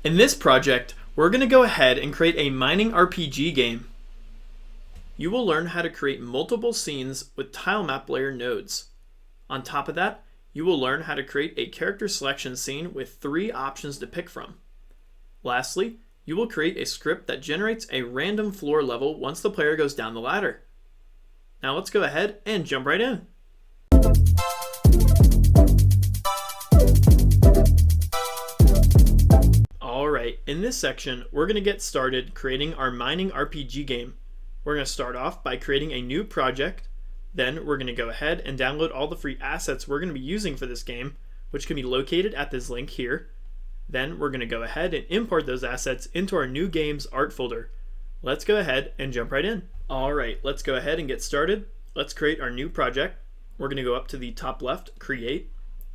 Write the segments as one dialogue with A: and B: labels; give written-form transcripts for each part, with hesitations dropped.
A: In this project, we're going to go ahead and create a mining RPG game. You will learn how to create multiple scenes with tile map layer nodes. On top of that, you will learn how to create a character selection scene with 3 options to pick from. Lastly, you will create a script that generates a random floor level once the player goes down the ladder. Now let's go ahead and jump right in. Alright, in this section, we're going to get started creating our mining RPG game. We're going to start off by creating a new project. Then we're going to go ahead and download all the free assets we're going to be using for this game, which can be located at this link here. Then we're going to go ahead and import those assets into our new game's art folder. Let's go ahead and jump right in. Alright, let's go ahead and get started. Let's create our new project. We're going to go up to the top left, create.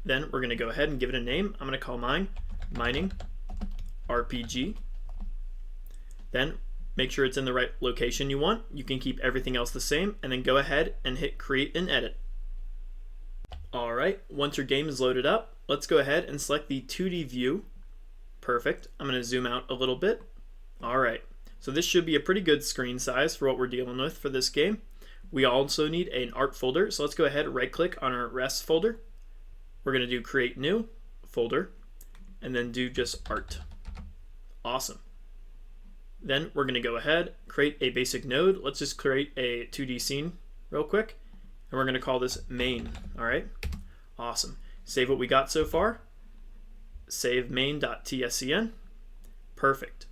A: Then we're going to go ahead and give it a name. I'm going to call mine mining RPG. Then make sure it's in the right location you want. You can keep everything else the same and then go ahead and hit create and edit. Alright, once your game is loaded up, let's go ahead and select the 2D view. Perfect. I'm going to zoom out a little bit. Alright, so this should be a pretty good screen size for what we're dealing with for this game. We also need an art folder, so let's go ahead and right click on our res folder. We're going to do create new folder and then do just art. Awesome. Then we're going to go ahead, create a basic node. Let's just create a 2D scene real quick. And we're going to call this main. Alright, awesome. Save what we got so far. Save main.tscn. Perfect.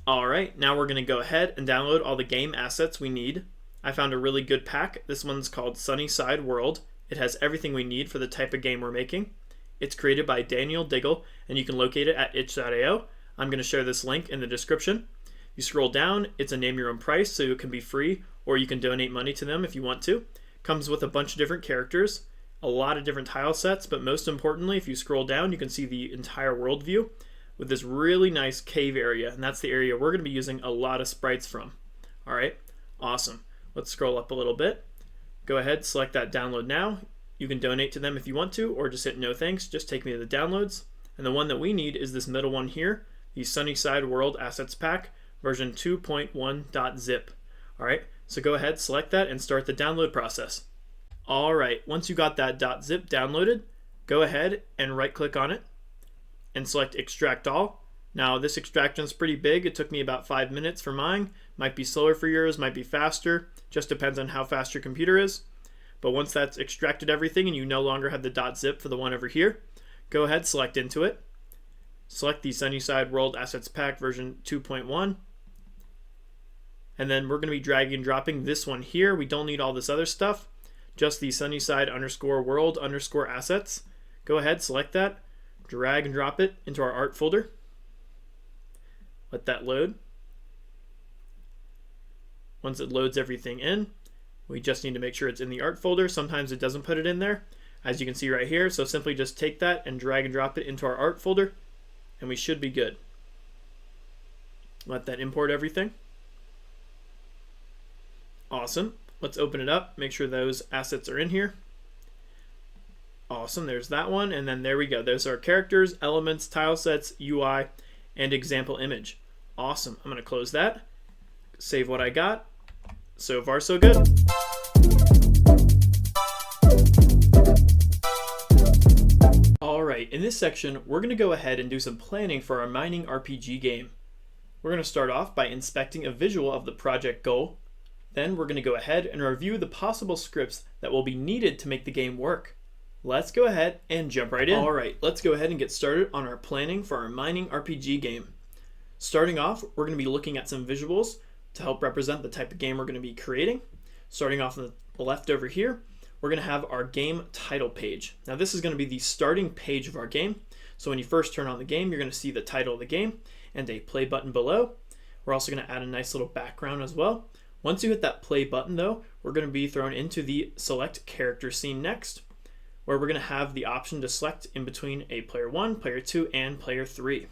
A: Alright, now we're going to go ahead and download all the game assets we need. I found a really good pack. This one's called Sunnyside World. It has everything we need for the type of game we're making. It's created by Daniel Diggle, and you can locate it at itch.io. I'm going to share this link in the description. You scroll down, it's a name your own price, so it can be free, or you can donate money to them if you want to. Comes with a bunch of different characters, a lot of different tile sets, but most importantly, if you scroll down, you can see the entire world view with this really nice cave area, and that's the area we're going to be using a lot of sprites from. Alright, awesome. Let's scroll up a little bit. Go ahead, select that download now. You can donate to them if you want to, or just hit no thanks, just take me to the downloads. And the one that we need is this middle one here, the Sunnyside World Assets Pack, version 2.1.zip. Alright, so go ahead, select that, and start the download process. Alright, once you got that .zip downloaded, go ahead and right click on it, and select Extract All. Now this extraction is pretty big, it took me about 5 minutes for mine. Might be slower for yours, might be faster, just depends on how fast your computer is. But once that's extracted everything and you no longer have the .zip for the one over here, go ahead, select into it. Select the Sunnyside World Assets Pack version 2.1. And then we're going to be dragging and dropping this one here. We don't need all this other stuff. Just the Sunnyside _world _ assets. Go ahead, select that. Drag and drop it into our art folder. Let that load. Once it loads everything in, we just need to make sure it's in the art folder. Sometimes it doesn't put it in there, as you can see right here. So simply just take that and drag and drop it into our art folder, and we should be good. Let that import everything. Awesome. Let's open it up, make sure those assets are in here. Awesome, there's that one, and then there we go. Those are characters, elements, tile sets, UI, and example image. Awesome. I'm going to close that, save what I got. So far, so good. Alright, in this section, we're going to go ahead and do some planning for our mining RPG game. We're going to start off by inspecting a visual of the project goal. Then we're going to go ahead and review the possible scripts that will be needed to make the game work. Let's go ahead and jump right in. Alright, let's go ahead and get started on our planning for our mining RPG game. Starting off, we're going to be looking at some visuals to help represent the type of game we're going to be creating. Starting off on the left over here, we're going to have our game title page. Now this is going to be the starting page of our game. So when you first turn on the game, you're going to see the title of the game and a play button below. We're also going to add a nice little background as well. Once you hit that play button though, we're going to be thrown into the select character scene next, where we're going to have the option to select in between a player 1, player 2, and player 3.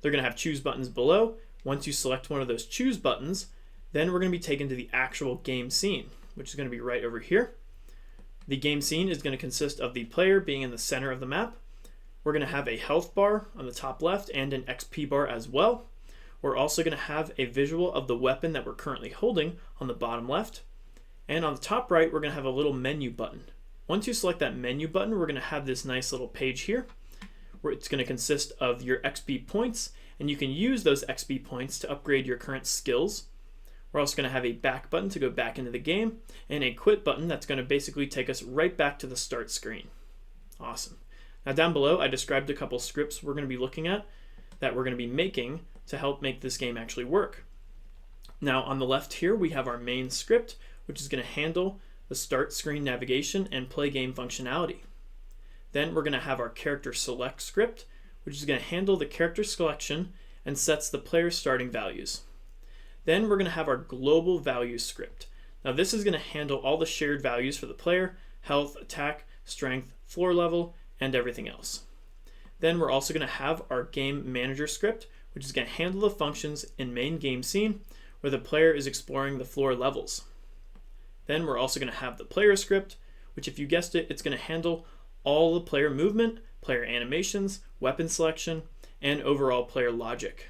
A: They're going to have choose buttons below. Once you select one of those choose buttons, then we're going to be taken to the actual game scene, which is going to be right over here. The game scene is going to consist of the player being in the center of the map. We're going to have a health bar on the top left and an XP bar as well. We're also going to have a visual of the weapon that we're currently holding on the bottom left. And on the top right, we're going to have a little menu button. Once you select that menu button, we're going to have this nice little page here where it's going to consist of your XP points, and you can use those XP points to upgrade your current skills. We're also going to have a back button to go back into the game, and a quit button that's going to basically take us right back to the start screen. Awesome. Now down below, I described a couple scripts we're going to be looking at that we're going to be making to help make this game actually work. Now on the left here, we have our main script, which is going to handle the start screen navigation and play game functionality. Then we're going to have our character select script, which is going to handle the character selection and sets the player's starting values. Then we're going to have our global values script. Now this is going to handle all the shared values for the player: health, attack, strength, floor level, and everything else. Then we're also going to have our game manager script, which is going to handle the functions in main game scene where the player is exploring the floor levels. Then we're also going to have the player script, which, if you guessed it, it's going to handle all the player movement, player animations, weapon selection, and overall player logic.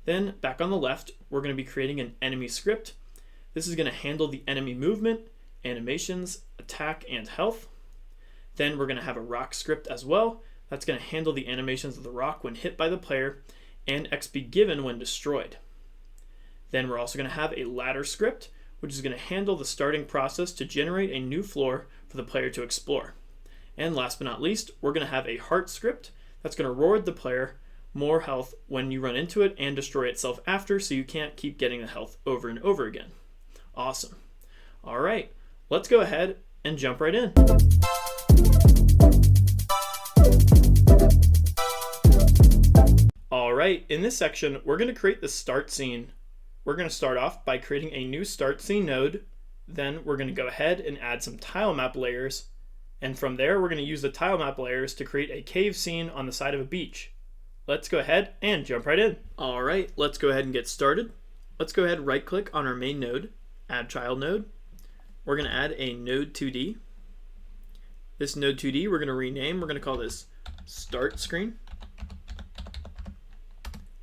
A: Then back on the left, we're going to be creating an enemy script. This is going to handle the enemy movement, animations, attack, and health. Then we're going to have a rock script as well. That's going to handle the animations of the rock when hit by the player and XP given when destroyed. Then we're also going to have a ladder script, which is going to handle the starting process to generate a new floor for the player to explore. And last but not least, we're going to have a heart script that's going to reward the player more health when you run into it and destroy itself after, so you can't keep getting the health over and over again. Awesome. All right, let's go ahead and jump right in. All right, in this section, we're going to create the start scene. We're going to start off by creating a new start scene node. Then we're going to go ahead and add some tile map layers. And from there, we're going to use the tile map layers to create a cave scene on the side of a beach. Let's go ahead and jump right in. All right, let's go ahead and get started. Let's go ahead and right click on our main node, add child node. We're going to add a node 2D. This node 2D we're going to rename. We're going to call this start screen.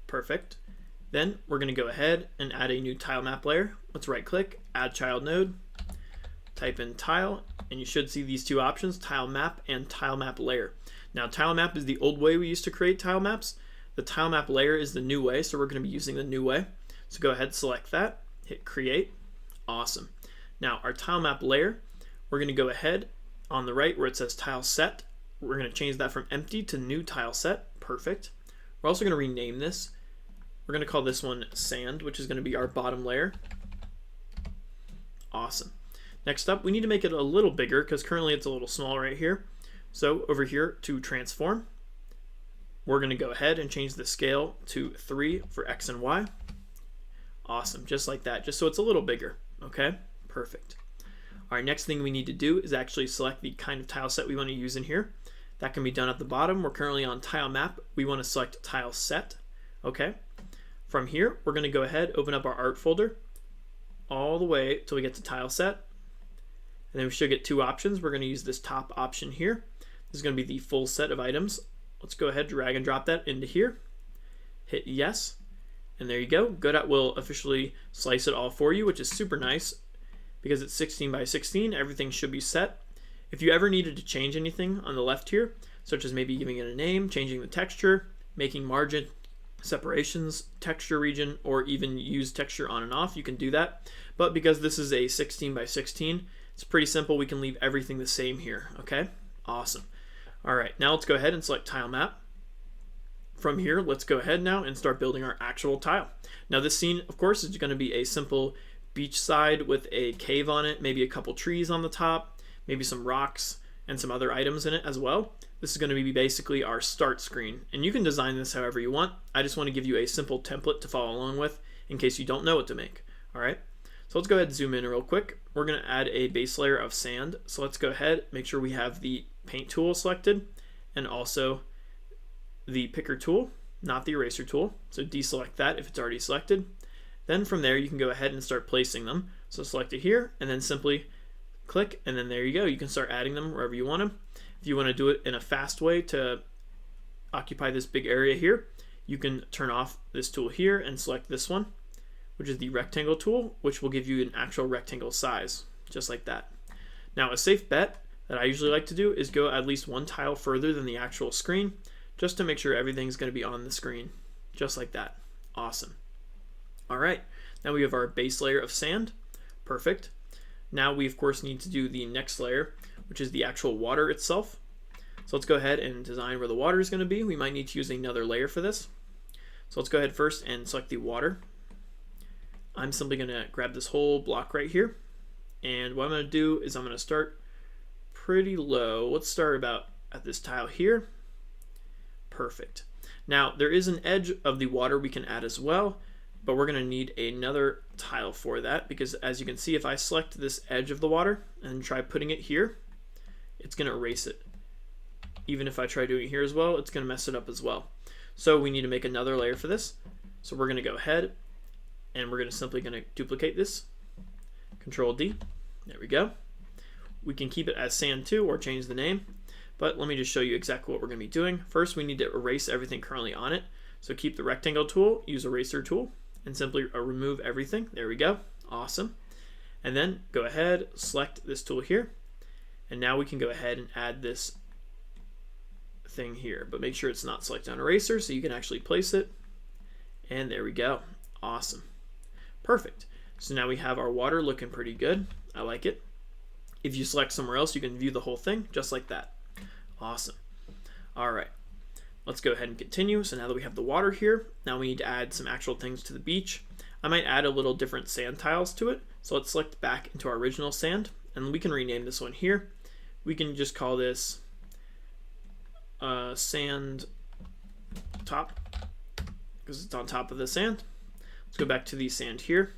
A: Perfect. Then we're going to go ahead and add a new tile map layer. Let's right click, add child node, type in tile, and you should see these two options, tile map and tile map layer. Now tile map is the old way we used to create tile maps. The tile map layer is the new way, so we're going to be using the new way. So go ahead, select that, hit create. Awesome. Now our tile map layer, we're going to go ahead on the right where it says tile set. We're going to change that from empty to new tile set. Perfect. We're also going to rename this. We're going to call this one sand, which is going to be our bottom layer. Awesome. Next up, we need to make it a little bigger because currently it's a little small right here. So over here to transform, we're going to go ahead and change the scale to 3 for X and Y. Awesome, just like that, just so it's a little bigger. Okay, perfect. All right, next thing we need to do is actually select the kind of tile set we want to use in here. That can be done at the bottom. We're currently on tile map. We want to select tile set. Okay. From here, we're going to go ahead, open up our art folder all the way till we get to tile set. And then we should get two options. We're going to use this top option here. This is going to be the full set of items. Let's go ahead, drag and drop that into here. Hit yes. And there you go. Godot will officially slice it all for you, which is super nice because it's 16 by 16. Everything should be set. If you ever needed to change anything on the left here, such as maybe giving it a name, changing the texture, making margin, separations, texture region, or even use texture on and off, you can do that. But because this is a 16 by 16, it's pretty simple. We can leave everything the same here. Okay, awesome. All right, now let's go ahead and select tile map. From here, let's go ahead now and start building our actual tile. Now this scene, of course, is going to be a simple beach side with a cave on it, maybe a couple trees on the top, maybe some rocks and some other items in it as well. This is going to be basically our start screen, and you can design this however you want. I just want to give you a simple template to follow along with in case you don't know what to make. All right, so let's go ahead and zoom in real quick. We're going to add a base layer of sand. So let's go ahead, make sure we have the paint tool selected and also the picker tool, not the eraser tool. So deselect that if it's already selected. Then from there, you can go ahead and start placing them. So select it here and then simply click, and then there you go. You can start adding them wherever you want them. If you want to do it in a fast way to occupy this big area here, you can turn off this tool here and select this one, which is the rectangle tool, which will give you an actual rectangle size, just like that. Now, a safe bet that I usually like to do is go at least one tile further than the actual screen, just to make sure everything's going to be on the screen, just like that. Awesome. All right, now we have our base layer of sand. Perfect. Now we, of course, need to do the next layer, which is the actual water itself. So let's go ahead and design where the water is going to be. We might need to use another layer for this. So let's go ahead first and select the water. I'm simply going to grab this whole block right here. And what I'm going to do is I'm going to start pretty low. Let's start about at this tile here. Perfect. Now there is an edge of the water we can add as well, but we're going to need another tile for that, because as you can see, if I select this edge of the water and try putting it here, it's going to erase it. Even if I try doing it here as well, it's going to mess it up as well. So we need to make another layer for this. So we're going to go ahead and we're going to simply duplicate this. Control D. There we go. We can keep it as sand 2 or change the name, but let me just show you exactly what we're going to be doing. First, we need to erase everything currently on it. So keep the rectangle tool, use eraser tool, and simply remove everything. There we go. Awesome. And then go ahead, select this tool here, and now we can go ahead and add this thing here, but make sure it's not selected on eraser so you can actually place it. And there we go. Awesome. Perfect. So now we have our water looking pretty good. I like it. If you select somewhere else, you can view the whole thing just like that. Awesome. All right. Let's go ahead and continue. So now that we have the water here, now we need to add some actual things to the beach. I might add a little different sand tiles to it. So let's select back into our original sand, and we can rename this one here. We can just call this sand top, because it's on top of the sand. Let's go back to the sand here.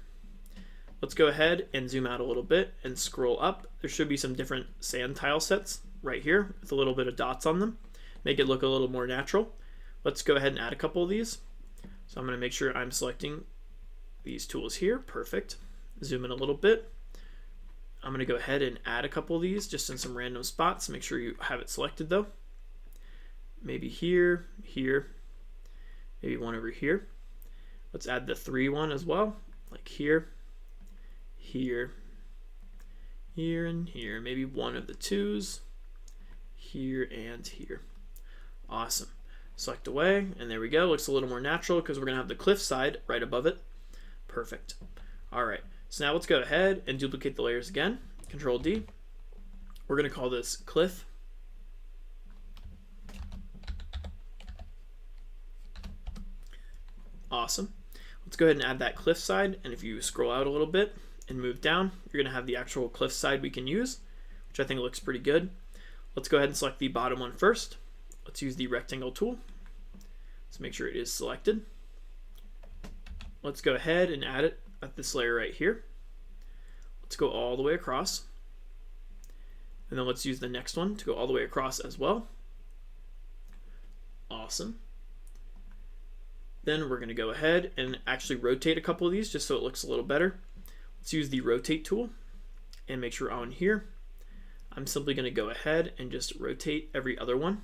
A: Let's go ahead and zoom out a little bit and scroll up. There should be some different sand tile sets right here with a little bit of dots on them. Make it look a little more natural. Let's go ahead and add a couple of these. So I'm going to make sure I'm selecting these tools here. Perfect. Zoom in a little bit. I'm going to go ahead and add a couple of these just in some random spots. Make sure you have it selected though. Maybe here, here, maybe one over here. Let's add the 3 one as well, like here, here, here, and here. Maybe one of the 2s, here and here. Awesome. Select away, and there we go. Looks a little more natural because we're going to have the cliff side right above it. Perfect. All right, so now let's go ahead and duplicate the layers again. Control D. We're going to call this cliff. Awesome. Let's go ahead and add that cliff side, and if you scroll out a little bit and move down, you're going to have the actual cliff side we can use, which I think looks pretty good. Let's go ahead and select the bottom one first. Let's use the rectangle tool. Let's make sure it is selected. Let's go ahead and add it at this layer right here. Let's go all the way across. And then let's use the next one to go all the way across as well. Awesome. Then we're going to go ahead and actually rotate a couple of these just so it looks a little better. Let's use the rotate tool and make sure on here, I'm simply going to go ahead and just rotate every other one,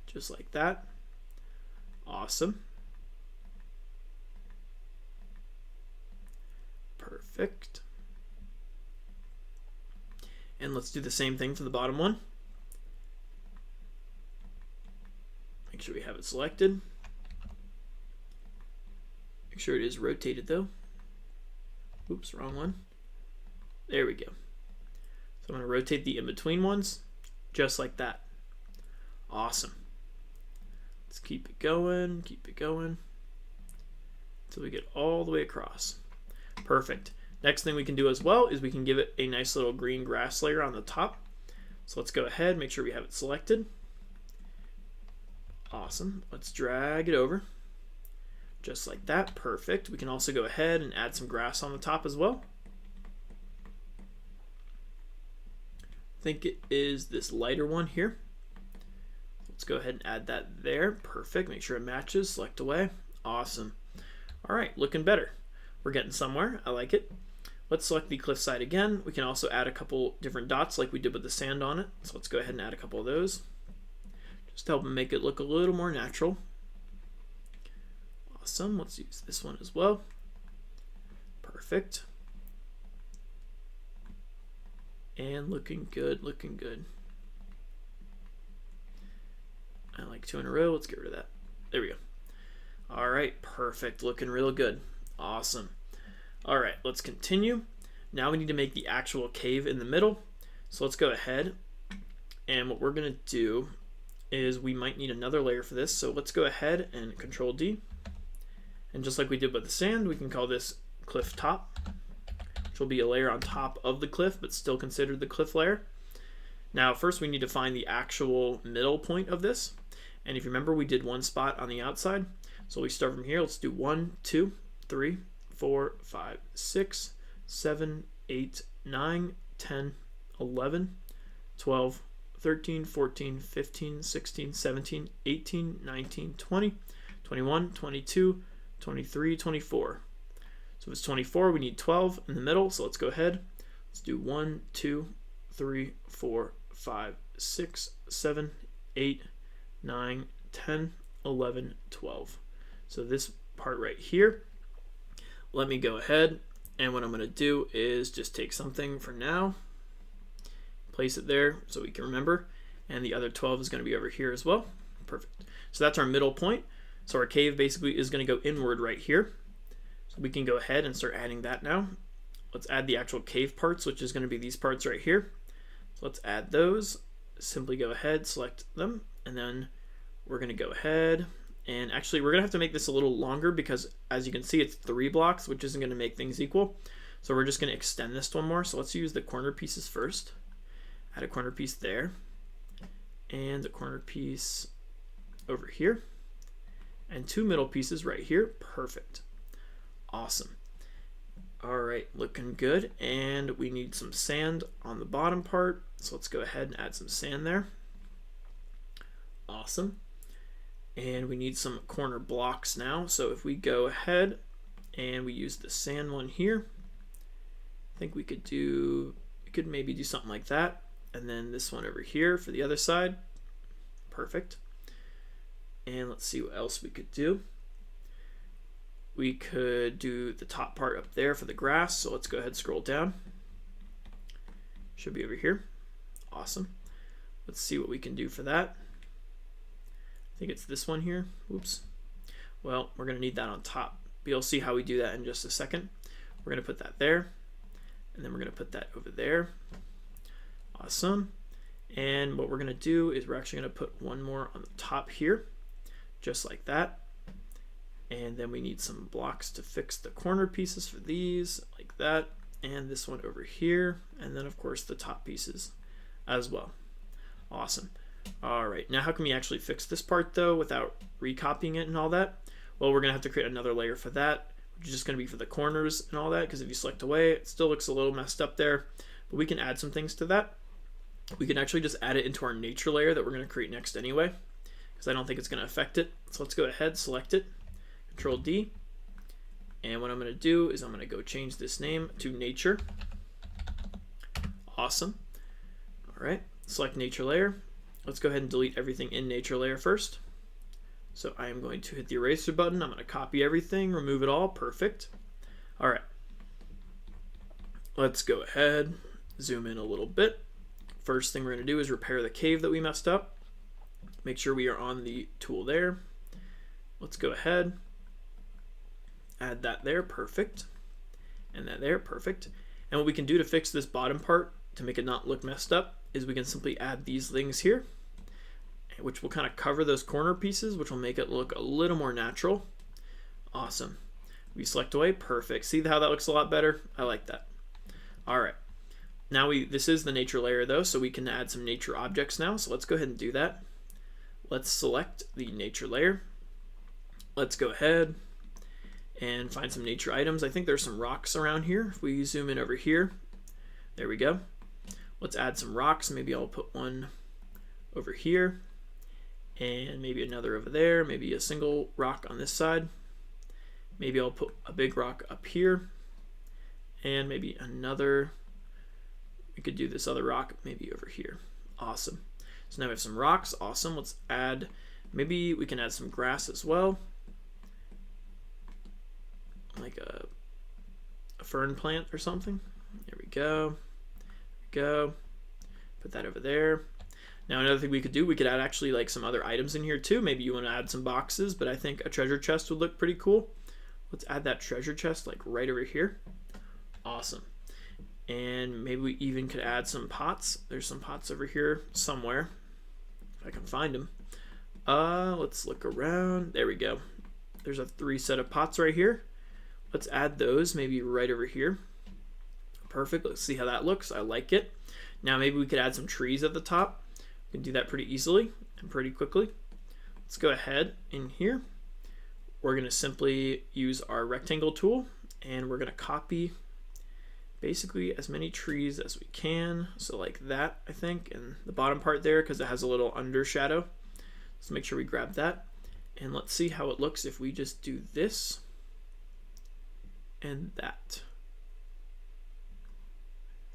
A: just like that. Awesome. Perfect. And let's do the same thing for the bottom one. Make sure we have it selected. Make sure it is rotated though. Oops, wrong one. There we go. So I'm going to rotate the in-between ones just like that. Awesome. Let's keep it going until we get all the way across. Perfect. Next thing we can do as well is we can give it a nice little green grass layer on the top. So let's go ahead, make sure we have it selected. Awesome. Let's drag it over. Just like that. Perfect. We can also go ahead and add some grass on the top as well. I think it is this lighter one here. Let's go ahead and add that there. Perfect. Make sure it matches. Select away. Awesome. All right, looking better. We're getting somewhere. I like it. Let's select the cliffside again. We can also add a couple different dots like we did with the sand on it. So let's go ahead and add a couple of those. just to help make it look a little more natural. Awesome. Let's use this one as well. Perfect. And looking good, looking good. I like 2 in a row. Let's get rid of that. There we go. All right, perfect. Looking real good. Awesome. All right, let's continue. Now we need to make the actual cave in the middle. So let's go ahead. And what we're going to do is we might need another layer for this. So let's go ahead and Control D. And just like we did with the sand, we can call this cliff top, which will be a layer on top of the cliff, but still considered the cliff layer. Now, first we need to find the actual middle point of this. And if you remember, we did one spot on the outside. So we start from here. Let's do 1, 2, 3, 4, 5, 6, 7, 8, 9, 10, 11, 12, 13, 14, 15, 16, 17, 18, 19, 20, 21, 22, 23, 24. So if it's 24, we need 12 in the middle. So let's go ahead. Let's do 1, 2, 3, 4, 5, 6, 7, 8, 9, 10, 11, 12. So this part right here, let me go ahead, and what I'm going to do is just take something for now, place it there so we can remember, and the other 12 is going to be over here as well. Perfect. So that's our middle point. So our cave basically is going to go inward right here. So we can go ahead and start adding that now. Let's add the actual cave parts, which is going to be these parts right here. So let's add those. Simply go ahead, select them, and then we're going to go ahead. And actually, we're going to have to make this a little longer because, as you can see, it's 3 blocks, which isn't going to make things equal. So we're just going to extend this one more. So let's use the corner pieces first. Add a corner piece there. And a corner piece over here. And 2 middle pieces right here. Perfect. Awesome. All right, looking good. And we need some sand on the bottom part. So let's go ahead and add some sand there. Awesome. And we need some corner blocks now. So if we go ahead and we use the sand one here, I think we could maybe do something like that. And then this one over here for the other side. Perfect. And let's see what else we could do. We could do the top part up there for the grass. So let's go ahead and scroll down. Should be over here. Awesome. Let's see what we can do for that. I think it's this one here. Oops. Well, we're going to need that on top. But you'll see how we do that in just a second. We're going to put that there. And then we're going to put that over there. Awesome. And what we're going to do is we're actually going to put one more on the top here. Just like that. And then we need some blocks to fix the corner pieces for these. Like that. And this one over here. And then, of course, the top pieces as well. Awesome. All right, now how can we actually fix this part though without recopying it and all that? Well, we're gonna have to create another layer for that, which is just gonna be for the corners and all that, because if you select away, it still looks a little messed up there, but we can add some things to that. We can actually just add it into our nature layer that we're gonna create next anyway, because I don't think it's gonna affect it. So let's go ahead, select it, Control D, and what I'm gonna do is I'm gonna go change this name to nature. Awesome. All right, select nature layer. Let's go ahead and delete everything in nature layer first. So I am going to hit the eraser button. I'm going to copy everything, remove it all. Perfect. All right. Let's go ahead, zoom in a little bit. First thing we're going to do is repair the cave that we messed up. Make sure we are on the tool there. Let's go ahead, add that there. Perfect. And that there. Perfect. And what we can do to fix this bottom part to make it not look messed up is we can simply add these things here, which will kind of cover those corner pieces, which will make it look a little more natural. Awesome. We select away. Perfect. See how that looks a lot better? I like that. All right. Now this is the nature layer though, so we can add some nature objects now. So let's go ahead and do that. Let's select the nature layer. Let's go ahead and find some nature items. I think there's some rocks around here. If we zoom in over here, there we go. Let's add some rocks. Maybe I'll put one over here and maybe another over there. Maybe a single rock on this side. Maybe I'll put a big rock up here and maybe another. We could do this other rock maybe over here. Awesome. So now we have some rocks. Awesome. Let's add, maybe we can add some grass as well. Like a fern plant or something. There we go. There we go. Put that over there. Now another thing we could do, we could add actually like some other items in here too. Maybe you want to add some boxes, but I think a treasure chest would look pretty cool. Let's add that treasure chest like right over here. Awesome. And maybe we even could add some pots. There's some pots over here somewhere, if I can find them. Let's look around. There we go. There's a 3 set of pots right here. Let's add those maybe right over here. Perfect. Let's see how that looks. I like it. Now maybe we could add some trees at the top. We can do that pretty easily and pretty quickly. Let's go ahead in here. We're going to simply use our rectangle tool, and we're going to copy basically as many trees as we can. So like that, I think, and the bottom part there, because it has a little under shadow. Let's make sure we grab that. And let's see how it looks if we just do this and that.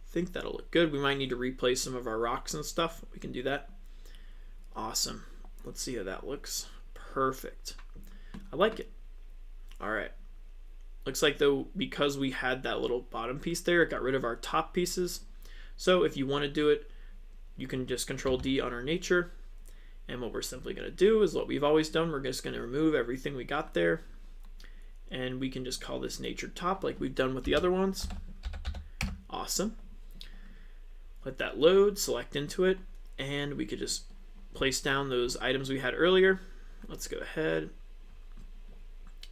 A: I think that'll look good. We might need to replace some of our rocks and stuff. We can do that. Awesome. Let's see how that looks. Perfect. I like it. All right. Looks like though, because we had that little bottom piece there, it got rid of our top pieces. So if you want to do it, you can just Control D on our nature. And what we're simply going to do is what we've always done. We're just going to remove everything we got there. And we can just call this nature top like we've done with the other ones. Awesome. Let that load, select into it, and we could just place down those items we had earlier. Let's go ahead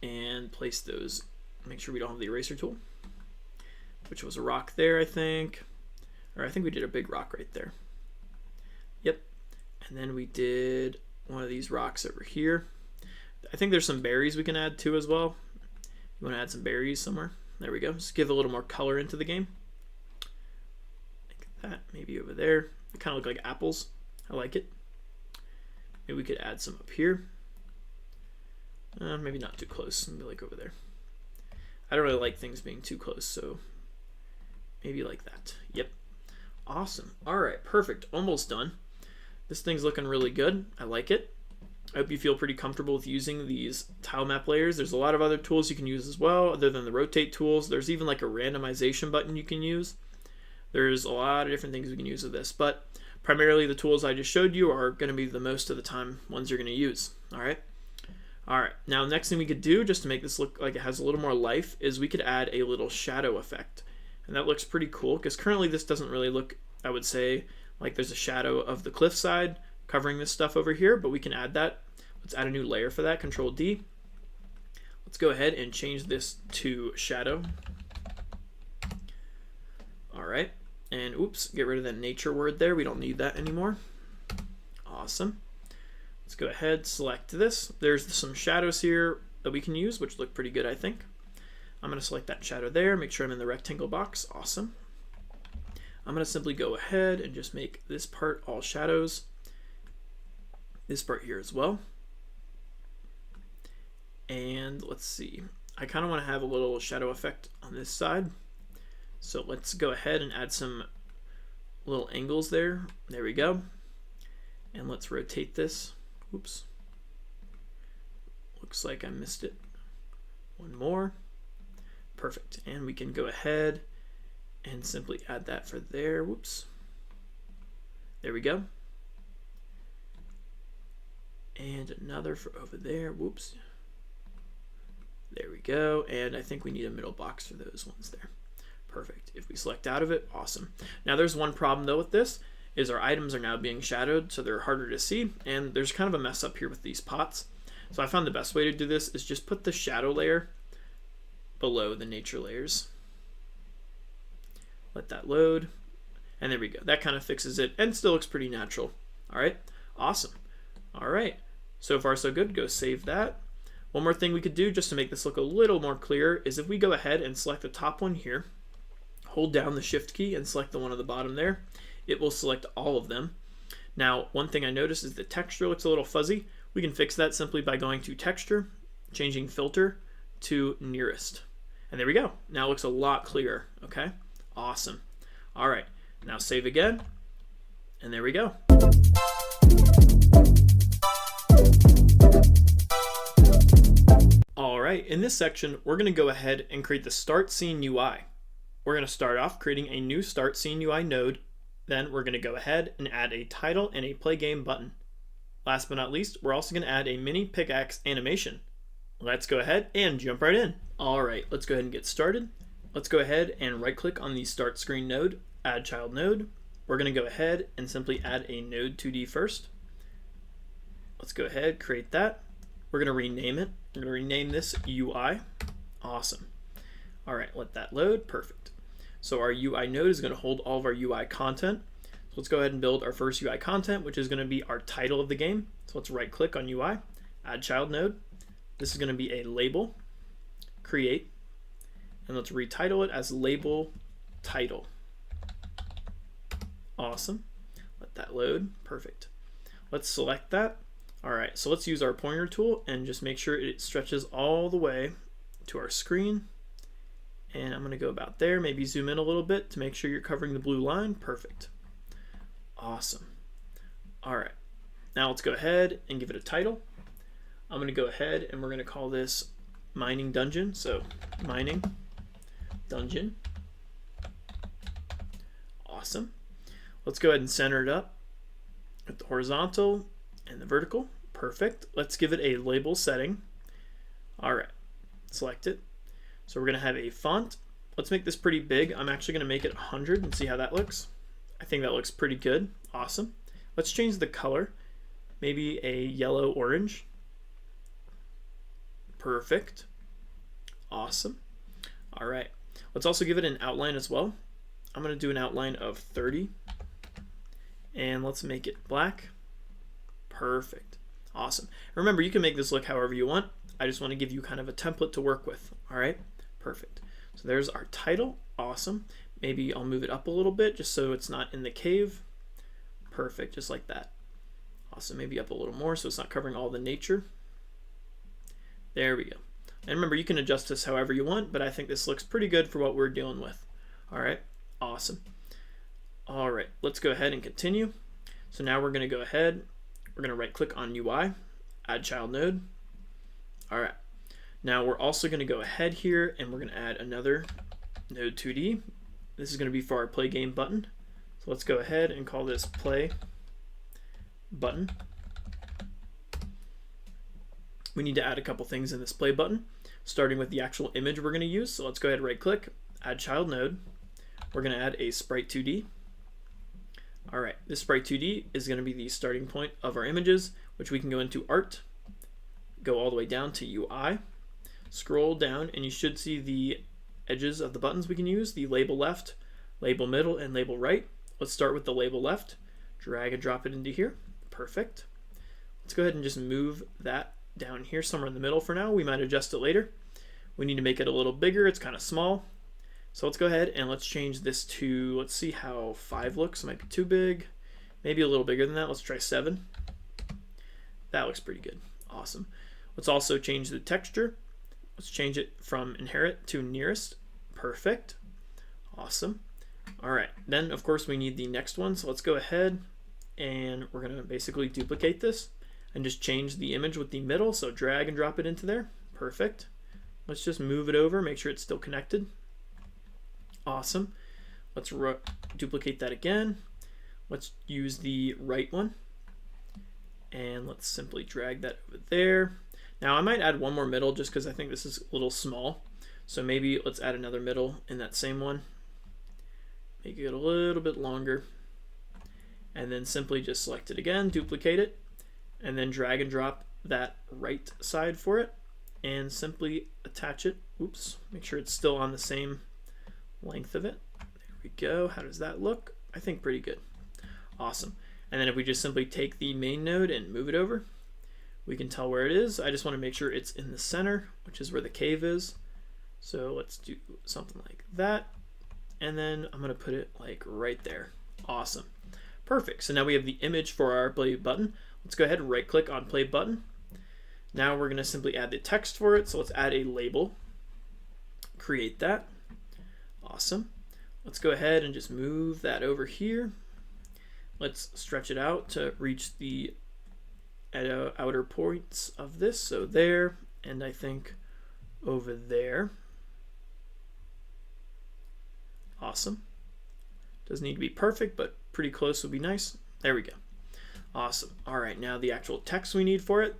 A: and place those. Make sure we don't have the eraser tool, which was a rock there, I think. Or I think we did a big rock right there. Yep. And then we did one of these rocks over here. I think there's some berries we can add too as well. You want to add some berries somewhere? There we go. Just give a little more color into the game. That maybe over there. They kind of look like apples. I like it. Maybe we could add some up here. Maybe not too close. Maybe like over there. I don't really like things being too close, so maybe like that. Yep. Awesome. All right, perfect. Almost done. This thing's looking really good. I like it. I hope you feel pretty comfortable with using these tile map layers. There's a lot of other tools you can use as well, other than the rotate tools. There's even like a randomization button you can use. There's a lot of different things we can use with this, but primarily the tools I just showed you are going to be the most of the time ones you're going to use. All right. All right. Now, next thing we could do just to make this look like it has a little more life is we could add a little shadow effect. And that looks pretty cool because currently this doesn't really look, I would say, like there's a shadow of the cliffside covering this stuff over here, but we can add that. Let's add a new layer for that. Control D. Let's go ahead and change this to shadow. All right. And oops, get rid of that nature word there. We don't need that anymore. Awesome. Let's go ahead, select this. There's some shadows here that we can use, which look pretty good, I think. I'm going to select that shadow there, make sure I'm in the rectangle box. Awesome. I'm going to simply go ahead and just make this part all shadows. This part here as well. And let's see. I kind of want to have a little shadow effect on this side. So let's go ahead and add some little angles there. There we go. And let's rotate this. Oops. Looks like I missed it. One more. Perfect. And we can go ahead and simply add that for there. Whoops. There we go. And another for over there. Whoops. There we go. And I think we need a middle box for those ones there. Perfect. If we select out of it, awesome. Now there's one problem though with this, is our items are now being shadowed, so they're harder to see, and there's kind of a mess up here with these pots. So I found the best way to do this is just put the shadow layer below the nature layers. Let that load, and there we go. That kind of fixes it, and still looks pretty natural. All right, awesome. All right, so far so good. Go save that. One more thing we could do just to make this look a little more clear is if we go ahead and select the top one here, hold down the shift key and select the one at the bottom there, it will select all of them. Now, one thing I noticed is the texture looks a little fuzzy. We can fix that simply by going to texture, changing filter to nearest. And there we go. Now it looks a lot clearer, okay? Awesome. All right, now save again, and there we go. right, in this section, we're going to go ahead and create the Start Scene UI. We're going to start off creating a new Start Scene UI node. Then we're going to go ahead and add a title and a play game button. Last but not least, we're also going to add a mini pickaxe animation. Let's go ahead and jump right in. All right, let's go ahead and get started. Let's go ahead and right click on the Start Screen node, Add Child Node. We're going to go ahead and simply add a node 2D first. Let's go ahead, create that. We're going to rename it. We're going to rename this UI. Awesome. All right, let that load. Perfect. So our UI node is going to hold all of our UI content. So let's go ahead and build our first UI content, which is going to be our title of the game. So let's right click on UI, Add Child Node. This is going to be a label, create, and let's retitle it as label title. Awesome. Let that load. Perfect. Let's select that. All right, so let's use our pointer tool and just make sure it stretches all the way to our screen. And I'm going to go about there, maybe zoom in a little bit to make sure you're covering the blue line. Perfect. Awesome. All right, now let's go ahead and give it a title. I'm going to go ahead and we're going to call this Mining Dungeon. So Mining Dungeon. Awesome. Let's go ahead and center it up with the horizontal and the vertical. Perfect. Let's give it a label setting. All right, select it. So we're going to have a font. Let's make this pretty big. I'm actually going to make it 100 and see how that looks. I think that looks pretty good. Awesome. Let's change the color. Maybe a yellow orange. Perfect. Awesome. All right. Let's also give it an outline as well. I'm going to do an outline of 30. And let's make it black. Perfect. Awesome. Remember, you can make this look however you want. I just want to give you kind of a template to work with. All right. Perfect. So there's our title. Awesome. Maybe I'll move it up a little bit just so it's not in the cave. Perfect. Just like that. Awesome. Maybe up a little more so it's not covering all the nature. There we go. And remember, you can adjust this however you want, but I think this looks pretty good for what we're dealing with. All right. Awesome. All right. Let's go ahead and continue. So now we're going to go ahead. We're going to right click on UI, Add Child Node. All right. Now we're also going to go ahead here and we're going to add another node 2D. This is going to be for our play game button. So let's go ahead and call this play button. We need to add a couple things in this play button, starting with the actual image we're going to use. So let's go ahead and right click, Add Child Node. We're going to add a sprite 2D. All right, this sprite 2D is going to be the starting point of our images, which we can go into art, go all the way down to UI, scroll down, and you should see the edges of the buttons we can use, the label left, label middle, and label right. Let's start with the label left, drag and drop it into here. Perfect. Let's go ahead and just move that down here somewhere in the middle for now. We might adjust it later. We need to make it a little bigger. It's kind of small. So let's go ahead and let's change this to, let's see how 5 looks. It might be too big. Maybe a little bigger than that. Let's try 7. That looks pretty good. Awesome. Let's also change the texture. Let's change it from inherit to nearest. Perfect. Awesome. All right. Then, of course, we need the next one. So let's go ahead and we're going to basically duplicate this and just change the image with the middle. So drag and drop it into there. Perfect. Let's just move it over, make sure it's still connected. Awesome. Let's duplicate that again. Let's use the right one. And let's simply drag that over there. Now I might add one more middle just because I think this is a little small. So maybe let's add another middle in that same one. Make it a little bit longer. And then simply just select it again, duplicate it, and then drag and drop that right side for it. And simply attach it. Oops, make sure it's still on the same length of it. There we go. How does that look? I think pretty good. Awesome. And then if we just simply take the main node and move it over, we can tell where it is. I just want to make sure it's in the center, which is where the cave is. So let's do something like that. And then I'm going to put it like right there. Awesome. Perfect. So now we have the image for our play button. Let's go ahead and right click on play button. Now we're going to simply add the text for it. So let's add a label. Create that. Awesome. Let's go ahead and just move that over here. Let's stretch it out to reach the outer points of this. So there, and I think over there. Awesome. Doesn't need to be perfect, but pretty close would be nice. There we go. Awesome. All right, now the actual text we need for it.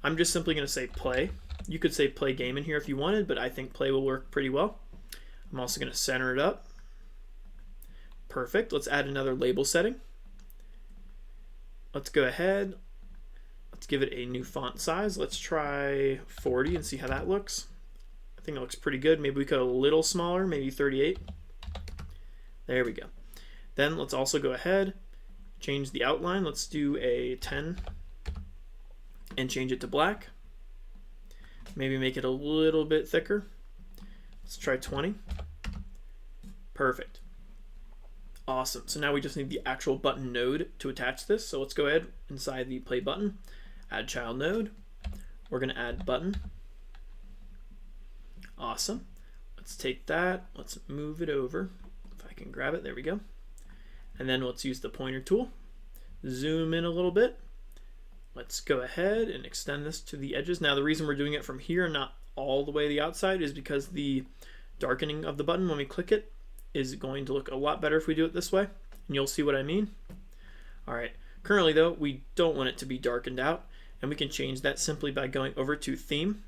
A: I'm just simply going to say play. You could say play game in here if you wanted, but I think play will work pretty well. I'm also going to center it up. Perfect. Let's add another label setting. Let's go ahead. Let's give it a new font size. Let's try 40 and see how that looks. I think it looks pretty good. Maybe we could a little smaller, maybe 38. There we go. Then let's also go ahead, change the outline. Let's do a 10 and change it to black. Maybe make it a little bit thicker. Let's try 20. Perfect. Awesome. So now we just need the actual button node to attach this. So let's go ahead inside the play button, add child node. We're going to add button. Awesome. Let's take that. Let's move it over. If I can grab it, there we go. And then let's use the pointer tool. Zoom in a little bit. Let's go ahead and extend this to the edges. Now the reason we're doing it from here, not all the way to the outside, is because the darkening of the button when we click it is going to look a lot better if we do it this way, and you'll see what I mean. All right, currently though, we don't want it to be darkened out, and we can change that simply by going over to theme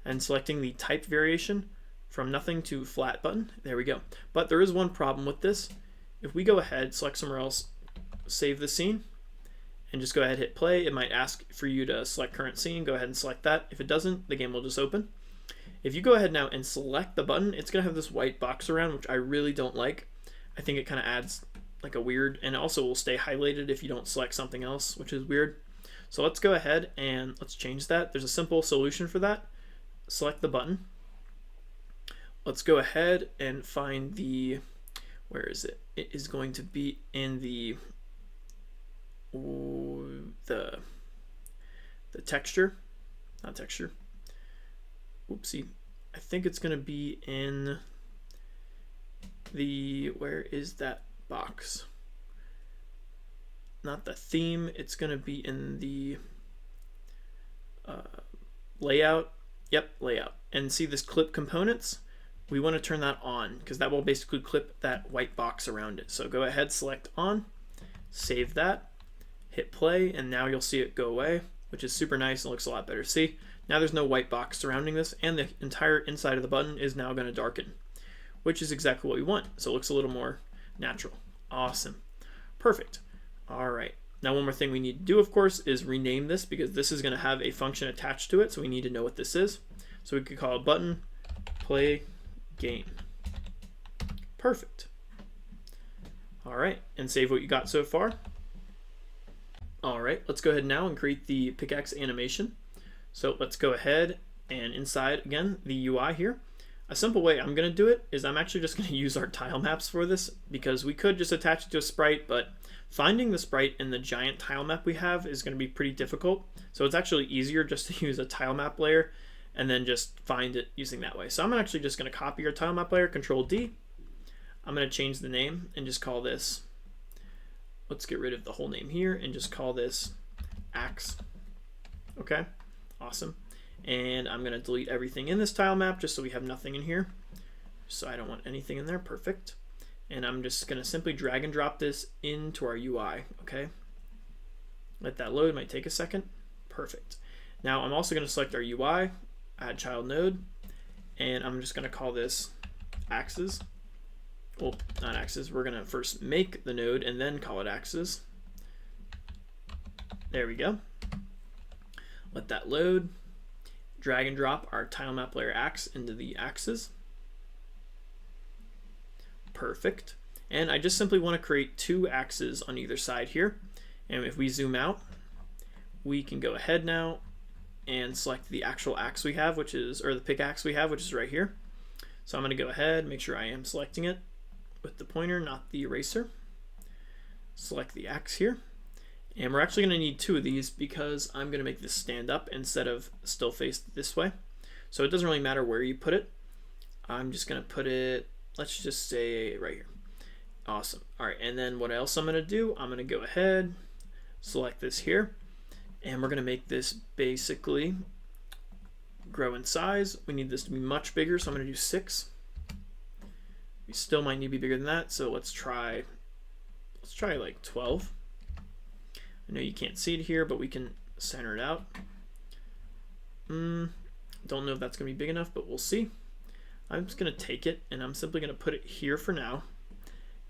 A: and selecting the type variation from nothing to flat button. There we go. But there is one problem with this. If we go ahead, select somewhere else, save the scene, and just go ahead, hit play, it might ask for you to select current scene. Go ahead and select that. If it doesn't, the game will just open. If you go ahead now and select the button, it's going to have this white box around, which I really don't like. I think it kind of adds like a weird, and also will stay highlighted if you don't select something else, which is weird. So let's go ahead and let's change that. There's a simple solution for that. Select the button. Let's go ahead and find the, where is it? It is going to be in the texture, not texture. Oopsie. I think it's going to be in the, where is that box? Not the theme, it's going to be in the layout. Yep, layout. And see this clip components? We want to turn that on because that will basically clip that white box around it. So go ahead, select on, save that, hit play, and now you'll see it go away, which is super nice and looks a lot better. See? Now there's no white box surrounding this, and the entire inside of the button is now going to darken, which is exactly what we want. So it looks a little more natural. Awesome. Perfect. All right. Now one more thing we need to do, of course, is rename this because this is going to have a function attached to it, so we need to know what this is. So we could call it button play game. Perfect. All right, and save what you got so far. All right, let's go ahead now and create the pickaxe animation. So let's go ahead and inside, again, the UI here. A simple way I'm going to do it is I'm actually just going to use our tile maps for this because we could just attach it to a sprite, but finding the sprite in the giant tile map we have is going to be pretty difficult. So it's actually easier just to use a tile map layer and then just find it using that way. So I'm actually just going to copy our tile map layer, Control D. I'm going to change the name and just call this, let's get rid of the whole name here and just call this axe. Okay. Awesome. And I'm going to delete everything in this tile map just so we have nothing in here. So I don't want anything in there. Perfect. And I'm just going to simply drag and drop this into our UI. Okay. Let that load. It might take a second. Perfect. Now I'm also going to select our UI, add child node, and I'm just going to call this axes. Well, not axes. We're going to first make the node and then call it axes. There we go. Let that load. Drag and drop our tile map layer axe into the axes. Perfect. And I just simply want to create two axes on either side here. And if we zoom out, we can go ahead now and select the actual axe we have, which is, or the pickaxe we have, which is right here. So I'm going to go ahead, make sure I am selecting it with the pointer, not the eraser. Select the axe here. And we're actually going to need two of these because I'm going to make this stand up instead of still faced this way. So it doesn't really matter where you put it. I'm just going to put it, let's just say right here. Awesome. All right, and then what else I'm going to do, I'm going to go ahead, select this here, and we're going to make this basically grow in size. We need this to be much bigger, so I'm going to do 6. We still might need to be bigger than that, so let's try like 12. I know you can't see it here, but we can center it out. Don't know if that's going to be big enough, but we'll see. I'm just going to take it, and I'm simply going to put it here for now.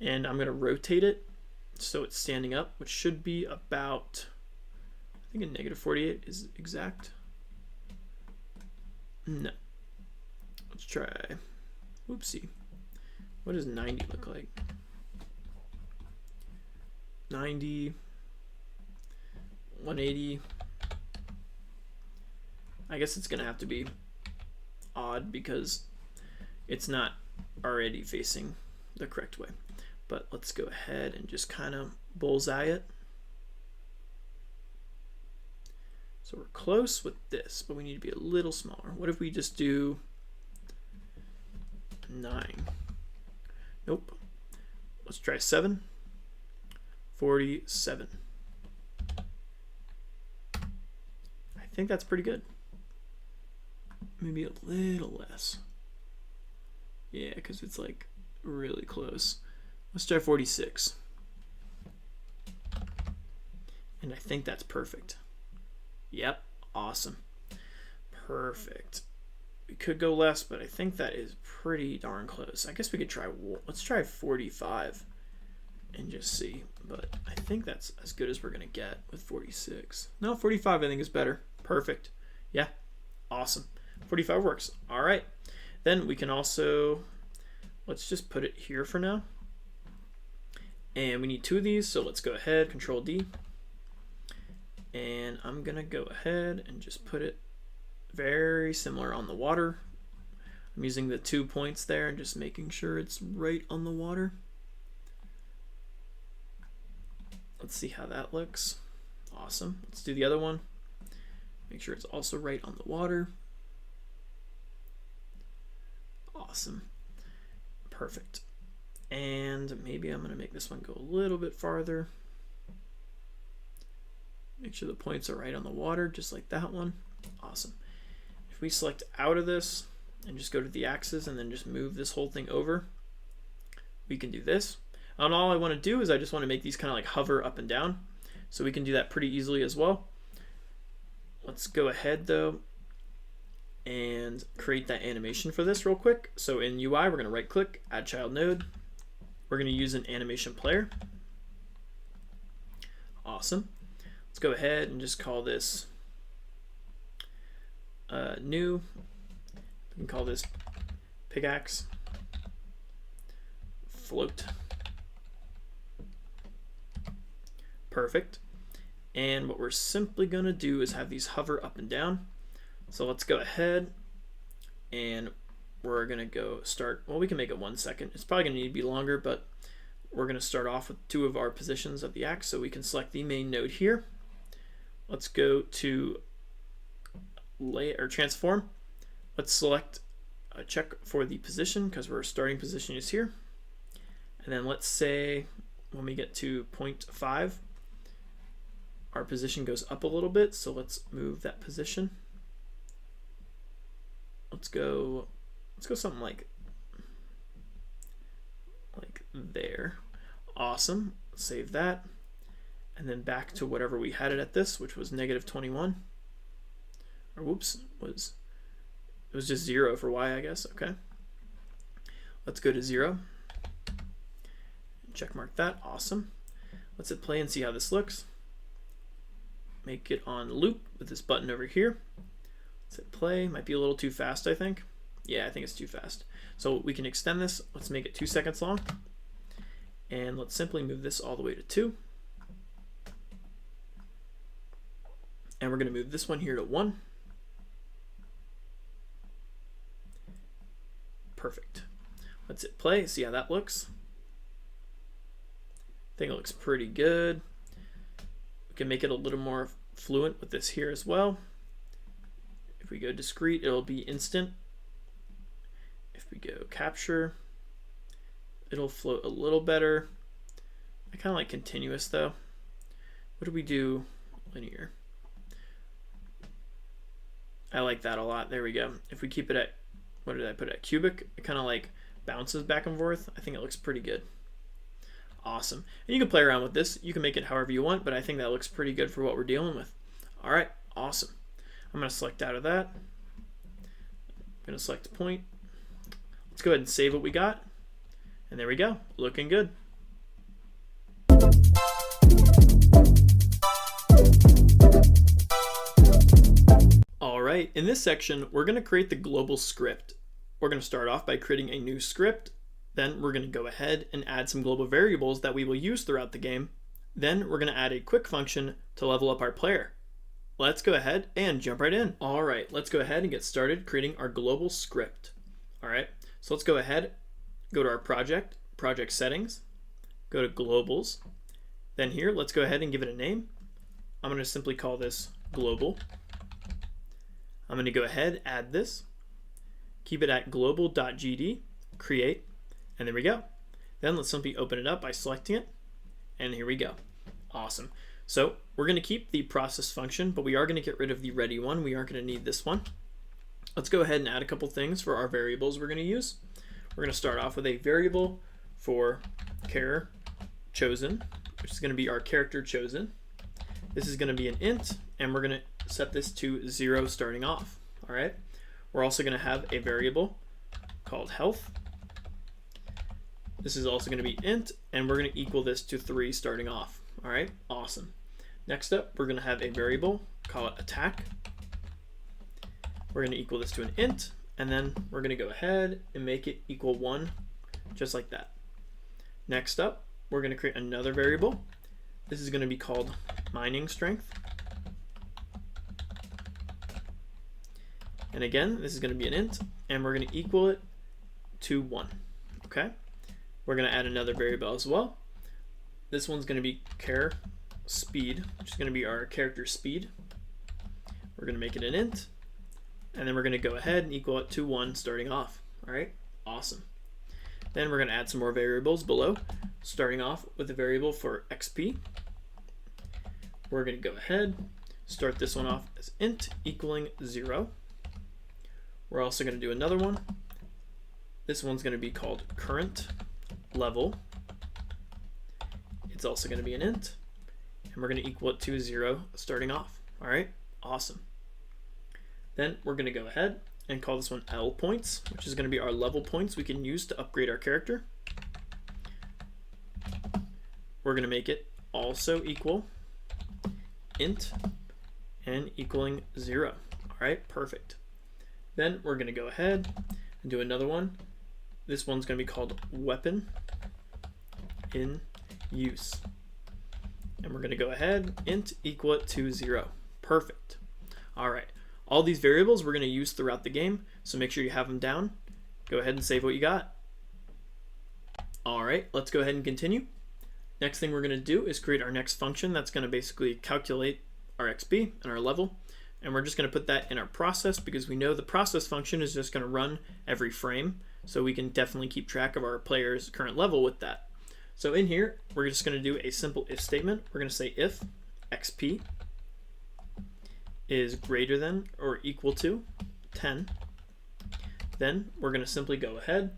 A: And I'm going to rotate it so it's standing up, which should be about, I think a negative 48 is exact. No. Let's try, whoopsie. What does 90 look like? 90, 180. I guess it's going to have to be odd because it's not already facing the correct way. But let's go ahead and just kind of bullseye it. So we're close with this, but we need to be a little smaller. What if we just do 9? Nope. Let's try 7. 47. I think that's pretty good. Maybe a little less. Yeah, because it's like really close. Let's try 46. And I think that's perfect. Yep, awesome. Perfect. We could go less, but I think that is pretty darn close. I guess we could try, let's try 45 and just see. But I think that's as good as we're going to get with 46. No, 45 I think is better. Perfect. Yeah, awesome. 45 works. All right. Then we can also, let's just put it here for now. And we need 2 of these, so let's go ahead, Control D. And I'm going to go ahead and just put it very similar on the water. I'm using the 2 points there and just making sure it's right on the water. Let's see how that looks. Awesome. Let's do the other one. Make sure it's also right on the water. Awesome. Perfect. And maybe I'm going to make this one go a little bit farther. Make sure the points are right on the water, just like that one. Awesome. If we select out of this and just go to the axis and then just move this whole thing over, we can do this. And all I want to do is I just want to make these kind of like hover up and down. So we can do that pretty easily as well. Let's go ahead though and create that animation for this real quick. So in UI, we're going to right click, add child node. We're going to use an animation player. Awesome. Let's go ahead and just call this new. We can call this pickaxe float. Perfect. And what we're simply going to do is have these hover up and down. So let's go ahead and we're going to go start. Well, we can make it 1 second. It's probably going to need to be longer, but we're going to start off with 2 of our positions of the axe. So we can select the main node here. Let's go to lay or transform. Let's select a check for the position because our starting position is here. And then let's say when we get to 0.5, our position goes up a little bit. So let's move that position. Let's go something like there. Awesome. Save that. And then back to whatever we had it at this, which was -21. Or whoops, it was just 0 for y, I guess. Okay. Let's go to 0. Check mark that. Awesome. Let's hit play and see how this looks. Make it on loop with this button over here. Let's hit play. Might be a little too fast, I think. Yeah, I think it's too fast. So we can extend this. Let's make it 2 seconds long. And let's simply move this all the way to 2. And we're going to move this one here to 1. Perfect. Let's hit play, see how that looks. I think it looks pretty good. We can make it a little more fluent with this here as well. If we go discrete, it'll be instant. If we go capture, it'll float a little better. I kind of like continuous though. What do we do linear? I like that a lot. There we go. If we keep it at, what did I put it at? Cubic, it kind of like bounces back and forth. I think it looks pretty good. Awesome. And you can play around with this. You can make it however you want, but I think that looks pretty good for what we're dealing with. All right, awesome. I'm going to select out of that. I'm going to select a point. Let's go ahead and save what we got. And there we go. Looking good. All right, in this section, we're going to create the global script. We're going to start off by creating a new script. Then we're going to go ahead and add some global variables that we will use throughout the game. Then we're going to add a quick function to level up our player. Let's go ahead and jump right in. All right, let's go ahead and get started creating our global script. All right, so let's go ahead, go to our project settings, go to globals. Then here, let's go ahead and give it a name. I'm going to simply call this global. I'm going to go ahead, add this, keep it at global.gd, create, and there we go. Then let's simply open it up by selecting it, and here we go. Awesome. So we're going to keep the process function, but we are going to get rid of the ready one. We aren't going to need this one. Let's go ahead and add a couple things for our variables we're going to use. We're going to start off with a variable for char chosen, which is going to be our character chosen. This is going to be an int, and we're going to set this to 0 starting off. All right. We're also going to have a variable called health. This is also going to be int, and we're going to equal this to 3 starting off. All right, awesome. Next up, we're going to have a variable, call it attack. We're going to equal this to an int, and then we're going to go ahead and make it equal 1, just like that. Next up, we're going to create another variable. This is going to be called mining strength. And again, this is going to be an int, and we're going to equal it to 1. Okay. We're going to add another variable as well. This one's going to be char speed, which is going to be our character speed. We're going to make it an int, and then we're going to go ahead and equal it to 1 starting off. All right, awesome. Then we're going to add some more variables below, starting off with a variable for XP. We're going to go ahead, start this one off as int equaling 0. We're also going to do another one. This one's going to be called current level. It's also going to be an int, and we're going to equal it to 0 starting off. All right, awesome. Then we're going to go ahead and call this one L points, which is going to be our level points we can use to upgrade our character. We're going to make it also equal int and equaling 0. All right, perfect. Then we're going to go ahead and do another one. This one's going to be called weapon in use. And we're going to go ahead, int equal it to 0. Perfect. All right. All these variables we're going to use throughout the game, so make sure you have them down. Go ahead and save what you got. All right, let's go ahead and continue. Next thing we're going to do is create our next function that's going to basically calculate our XP and our level. And we're just going to put that in our process because we know the process function is just going to run every frame. So we can definitely keep track of our player's current level with that. So in here, we're just going to do a simple if statement. We're going to say if XP is greater than or equal to 10, then we're going to simply go ahead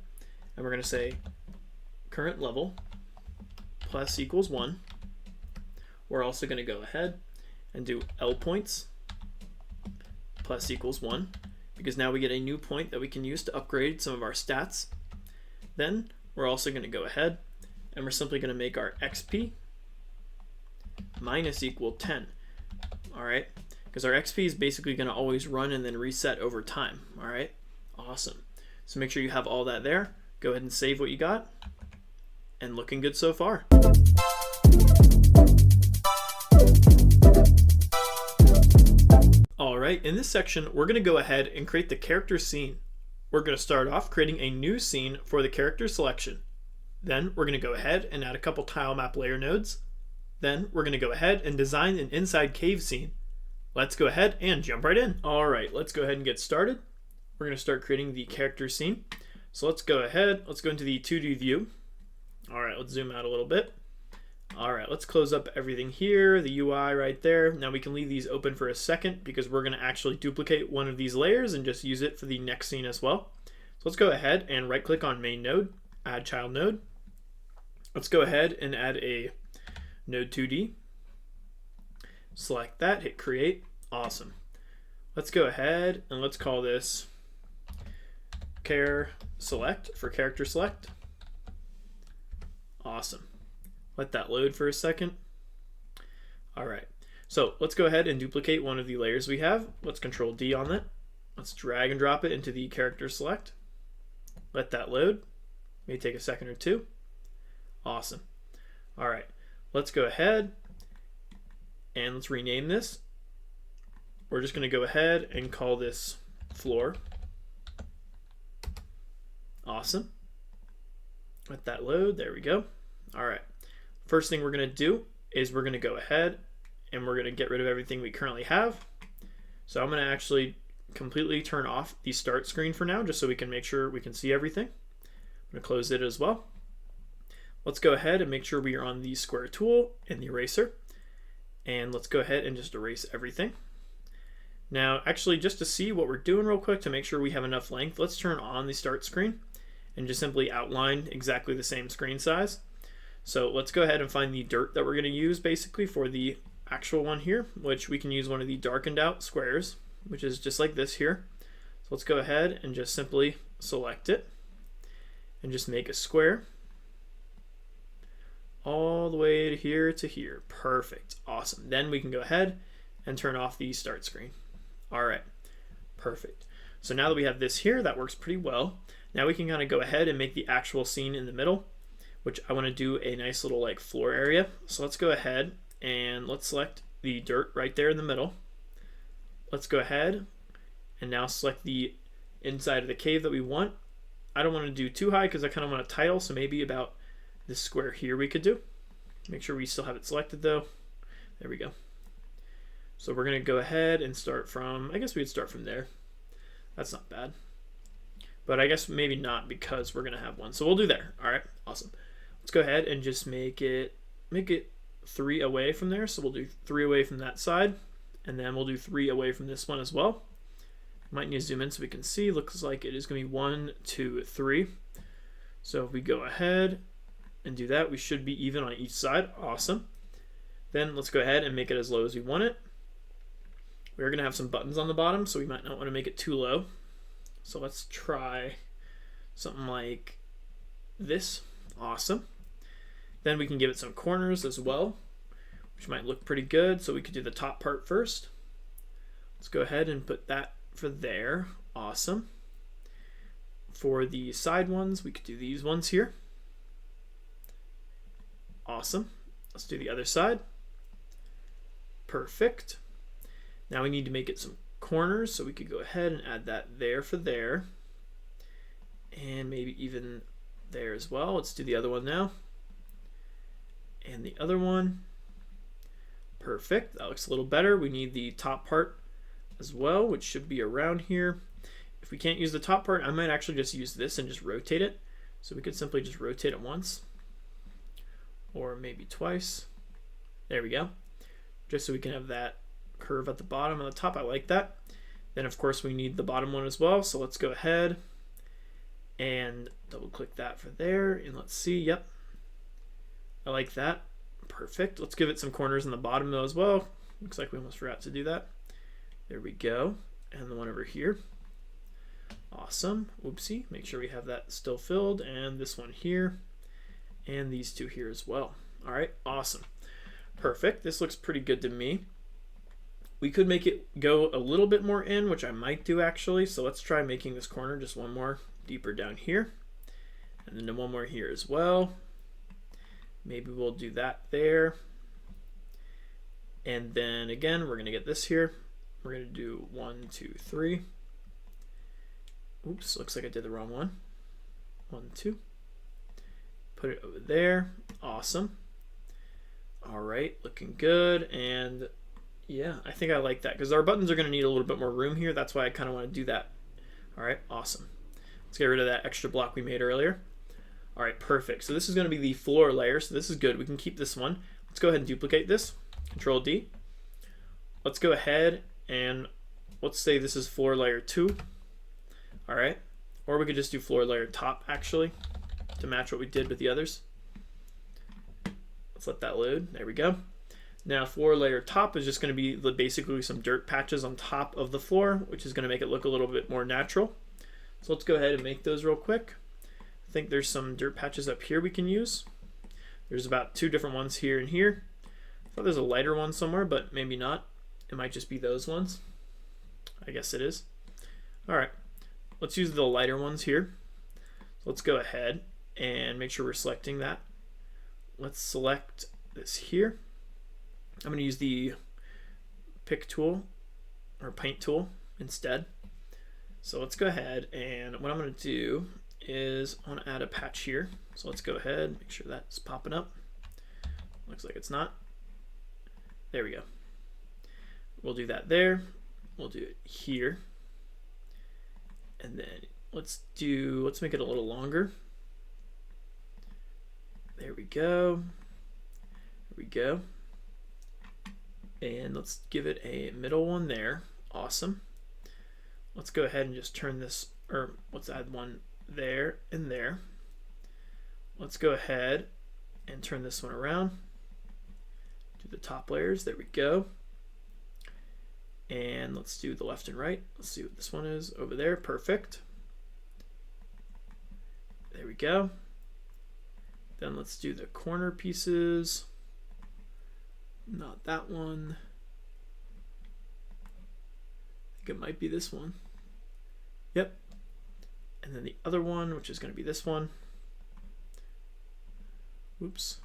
A: and we're going to say current level plus equals 1. We're also going to go ahead and do L points plus equals 1, because now we get a new point that we can use to upgrade some of our stats. Then we're also going to go ahead and we're simply going to make our XP minus equal 10. All right, because our XP is basically going to always run and then reset over time. All right, awesome. So make sure you have all that there. Go ahead and save what you got, and looking good so far. All right, in this section, we're going to go ahead and create the character scene. We're going to start off creating a new scene for the character selection. Then we're going to go ahead and add a couple tile map layer nodes. Then we're going to go ahead and design an inside cave scene. Let's go ahead and jump right in. All right, let's go ahead and get started. We're going to start creating the character scene. So let's go ahead, let's go into the 2D view. All right, let's zoom out a little bit. All right, let's close up everything here, the UI right there. Now we can leave these open for a second because we're gonna actually duplicate one of these layers and just use it for the next scene as well. So let's go ahead and right click on main node, add child node. Let's go ahead and add a node 2D. Select that, hit create, awesome. Let's go ahead and let's call this char select for character select. Awesome. Let that load for a second. All right, so let's go ahead and duplicate one of the layers we have. Let's Control D on it. Let's drag and drop it into the character select. Let that load. May take a second or two. Awesome. All right, let's go ahead and let's rename this. We're just going to go ahead and call this floor. Awesome. Let that load. There we go. All right. First thing we're going to do is we're going to go ahead and we're going to get rid of everything we currently have. So I'm going to actually completely turn off the start screen for now, just so we can make sure we can see everything. I'm going to close it as well. Let's go ahead and make sure we are on the square tool and the eraser. And let's go ahead and just erase everything. Now, actually, just to see what we're doing real quick to make sure we have enough length, let's turn on the start screen and just simply outline exactly the same screen size. So let's go ahead and find the dirt that we're going to use basically for the actual one here, which we can use one of the darkened out squares, which is just like this here. So let's go ahead and just simply select it and just make a square all the way to here. Perfect. Awesome. Then we can go ahead and turn off the start screen. All right. Perfect. So now that we have this here, that works pretty well. Now we can kind of go ahead and make the actual scene in the middle, which I want to do a nice little like floor area. So let's go ahead and let's select the dirt right there in the middle. Let's go ahead and now select the inside of the cave that we want. I don't want to do too high because I kind of want a title, so maybe about this square here we could do. Make sure we still have it selected though. There we go. So we're going to go ahead and start from, I guess we would start from there. That's not bad. But I guess maybe not because we're going to have one. So we'll do there. All right, awesome. Let's go ahead and just make it 3 away from there. So we'll do 3 away from that side. And then we'll do 3 away from this one as well. Might need to zoom in so we can see. Looks like it is going to be 1, 2, 3. So if we go ahead and do that, we should be even on each side. Awesome. Then let's go ahead and make it as low as we want it. We're going to have some buttons on the bottom, so we might not want to make it too low. So let's try something like this. Awesome. Then we can give it some corners as well, which might look pretty good. So we could do the top part first. Let's go ahead and put that for there. Awesome. For the side ones, we could do these ones here. Awesome. Let's do the other side. Perfect. Now we need to make it some corners, so we could go ahead and add that there for there. And maybe even there as well. Let's do the other one now. And the other one. Perfect. That looks a little better. We need the top part as well, which should be around here. If we can't use the top part, I might actually just use this and just rotate it. So we could simply just rotate it once. Or maybe twice. There we go. Just so we can have that curve at the bottom and the top. I like that. Then of course we need the bottom one as well. So let's go ahead and double click that for there. And let's see. Yep. I like that. Perfect. Let's give it some corners in the bottom though as well. Looks like we almost forgot to do that. There we go. And the one over here. Awesome. Oopsie. Make sure we have that still filled. And this one here. And these two here as well. All right. Awesome. Perfect. This looks pretty good to me. We could make it go a little bit more in, which I might do actually. So let's try making this corner just one more deeper down here. And then one more here as well. Maybe we'll do that there. And then again, we're going to get this here. We're going to do 1, 2, 3. Oops, looks like I did the wrong one. 1, 2. Put it over there. Awesome. All right, looking good. And yeah, I think I like that because our buttons are going to need a little bit more room here. That's why I kind of want to do that. All right, awesome. Let's get rid of that extra block we made earlier. All right, perfect. So this is going to be the floor layer. So this is good. We can keep this one. Let's go ahead and duplicate this. Control D. Let's go ahead and let's say this is floor layer 2. All right. Or we could just do floor layer top actually to match what we did with the others. Let's let that load. There we go. Now floor layer top is just going to be basically some dirt patches on top of the floor, which is going to make it look a little bit more natural. So let's go ahead and make those real quick. I think there's some dirt patches up here we can use. There's about 2 different ones here and here. I thought there's a lighter one somewhere, but maybe not. It might just be those ones. I guess it is. All right, let's use the lighter ones here. So let's go ahead and make sure we're selecting that. Let's select this here. I'm going to use the pick tool or paint tool instead. So let's go ahead, and what I'm going to do is I want to add a patch here. So let's go ahead, make sure that's popping up. Looks like it's not. There we go. We'll do that there. We'll do it here. And then let's make it a little longer. There we go. There we go. And let's give it a middle one there. Awesome. Let's go ahead and just turn this, or let's add one there and there. Let's go ahead and turn this one around. Do the top layers. There we go. And let's do the left and right. Let's see what this one is over there. Perfect. There we go. Then let's do the corner pieces. Not that one. I think it might be this one. Yep. And then the other one, which is going to be this one. Oops.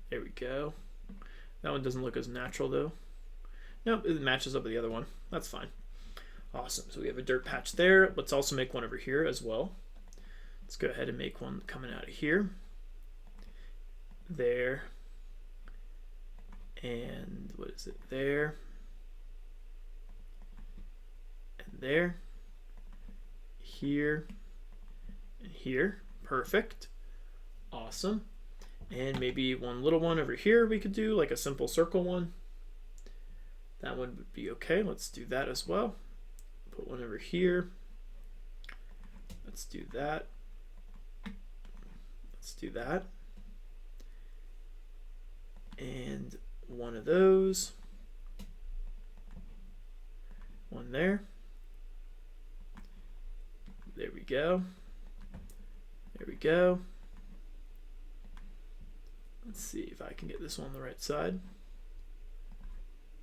A: There we go. That one doesn't look as natural though. Nope, it matches up with the other one. That's fine. Awesome. So we have a dirt patch there. Let's also make one over here as well. Let's go ahead and make one coming out of here. There. And what is it? There. And there. Here. And here. Perfect. Awesome. And maybe one little one over here we could do, like a simple circle one. That one would be okay. Let's do that as well. Put one over here. Let's do that. Let's do that. And one of those. One there. There we go. There we go. Let's see if I can get this one on the right side.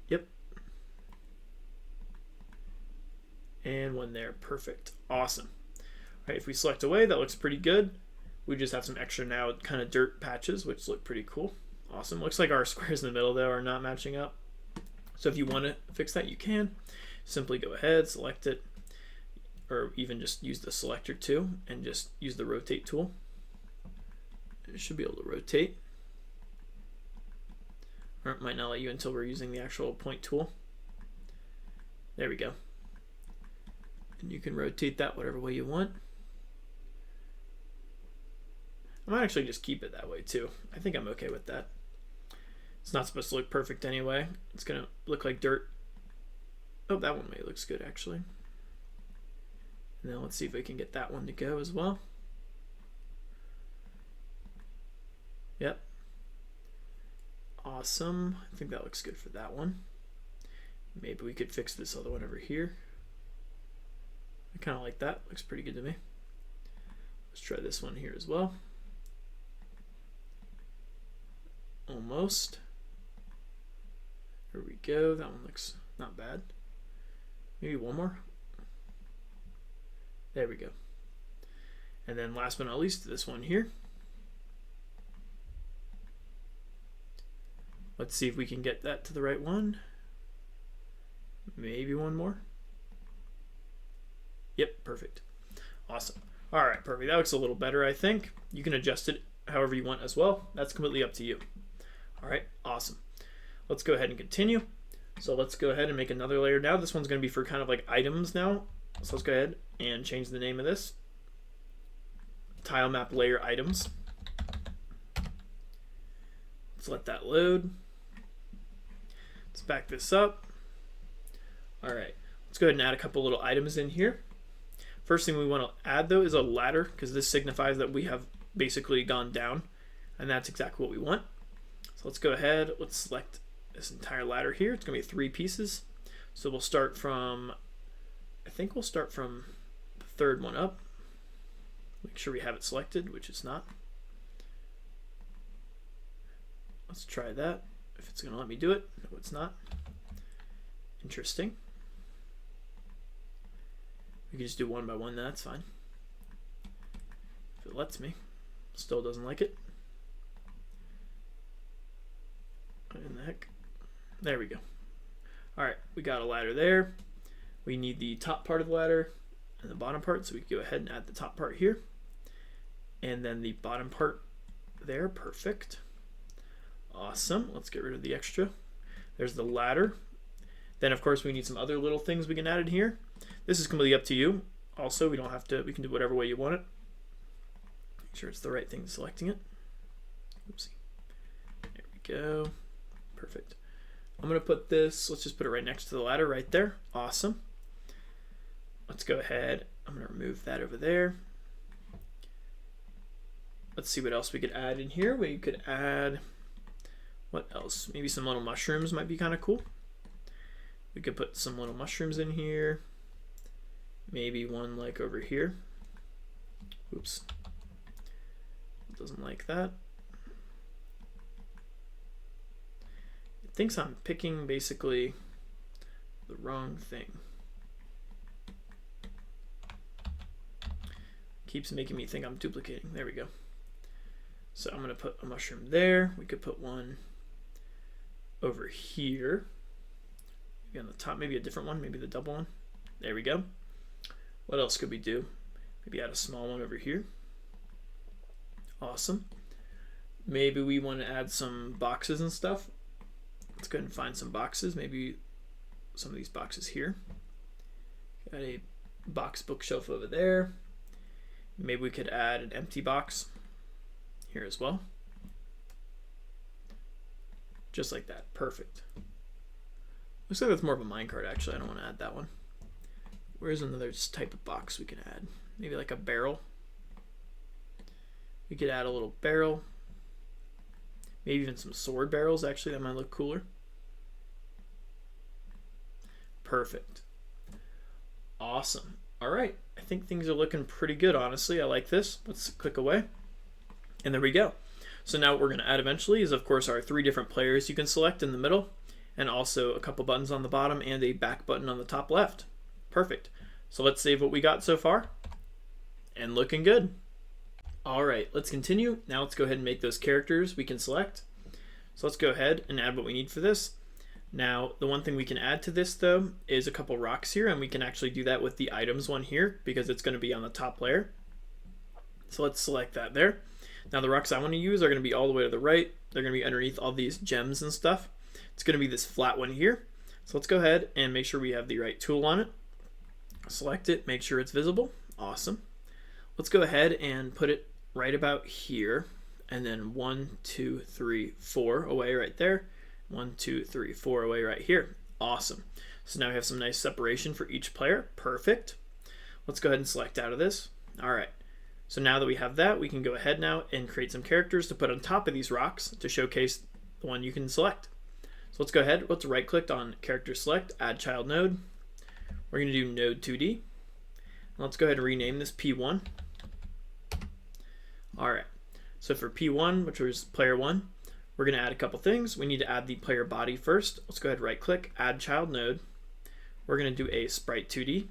A: Yep. And one there. Perfect. Awesome. All right, if we select away, that looks pretty good. We just have some extra now kind of dirt patches, which look pretty cool. Awesome. Looks like our squares in the middle, though, are not matching up. So if you want to fix that, you can. Simply go ahead, select it, or even just use the selector too, and just use the rotate tool. It should be able to rotate. Or it might not let you until we're using the actual point tool. There we go. And you can rotate that whatever way you want. I might actually just keep it that way too. I think I'm okay with that. It's not supposed to look perfect anyway. It's gonna look like dirt. Oh, that one way looks good actually. And then let's see if we can get that one to go as well. Yep. Awesome. I think that looks good for that one. Maybe we could fix this other one over here. I kind of like that. Looks pretty good to me. Let's try this one here as well. Almost. There we go. That one looks not bad. Maybe one more. There we go. And then last but not least, this one here. Let's see if we can get that to the right one. Maybe one more. Yep, perfect. Awesome. All right, perfect. That looks a little better, I think. You can adjust it however you want as well. That's completely up to you. All right, awesome. Let's go ahead and continue. So let's go ahead and make another layer now. This one's going to be for kind of like items now. So let's go ahead and change the name of this. tile map layer items. Let's let that load. Let's back this up. All right, let's go ahead and add a couple little items in here. First thing we want to add though is a ladder, because this signifies that we have basically gone down, and that's exactly what we want. So let's go ahead, let's select this entire ladder here. It's gonna be 3 pieces. So we'll start from, I think we'll start from the third one up. Make sure we have it selected, which is not. Let's try that, if it's gonna let me do it. No, it's not. Interesting. We can just do one by one, that's fine. If it lets me. Still doesn't like it. What in the heck? There we go. Alright, we got a ladder there. We need the top part of the ladder and the bottom part, so we can go ahead and add the top part here. And then the bottom part there, perfect. Awesome, let's get rid of the extra. There's the ladder. Then of course we need some other little things we can add in here. This is completely up to you. Also, we don't have to, we can do whatever way you want it. Make sure it's the right thing selecting it. Oopsie. There we go. Perfect. I'm gonna put this, let's just put it right next to the ladder right there. Awesome. Let's go ahead, I'm gonna remove that over there. Let's see what else we could add in here. We could add, what else? Maybe some little mushrooms might be kind of cool. We could put some little mushrooms in here. Maybe one like over here. Oops. Doesn't like that. It thinks I'm picking basically the wrong thing. Keeps making me think I'm duplicating. There we go. So I'm gonna put a mushroom there. We could put one over here. Maybe on the top, maybe a different one, maybe the double one. There we go. What else could we do? Maybe add a small one over here. Awesome. Maybe we want to add some boxes and stuff. Let's go ahead and find some boxes. Maybe some of these boxes here. Got a box bookshelf over there. Maybe we could add an empty box here as well. Just like that. Perfect. Looks like that's more of a minecart actually. I don't want to add that one. Where's another type of box we can add? Maybe like a barrel. We could add a little barrel. Maybe even some sword barrels actually, that might look cooler. Perfect. Awesome. All right, I think things are looking pretty good honestly. I like this. Let's click away. And there we go. So now what we're gonna add eventually is of course our 3 different players you can select in the middle, and also a couple buttons on the bottom and a back button on the top left. Perfect. So let's save what we got so far. And looking good. All right, let's continue. Now let's go ahead and make those characters we can select. So let's go ahead and add what we need for this. Now, the one thing we can add to this though is a couple rocks here, and we can actually do that with the items one here because it's going to be on the top layer. So let's select that there. Now the rocks I want to use are going to be all the way to the right. They're going to be underneath all these gems and stuff. It's going to be this flat one here. So let's go ahead and make sure we have the right tool on it. Select it, make sure it's visible. Awesome. Let's go ahead and put it right about here, and then 1, 2, 3, 4 away right there. 1, 2, 3, 4 away right here. Awesome. So now we have some nice separation for each player. Perfect. Let's go ahead and select out of this. All right. So now that we have that, we can go ahead now and create some characters to put on top of these rocks to showcase the one you can select. So let's go ahead. Let's right click on character select, add child node. We're going to do node 2D. And let's go ahead and rename this P1. All right. So for P1, which was player 1, we're going to add a couple things. We need to add the player body first. Let's go ahead and right click, add child node. We're going to do a sprite 2D.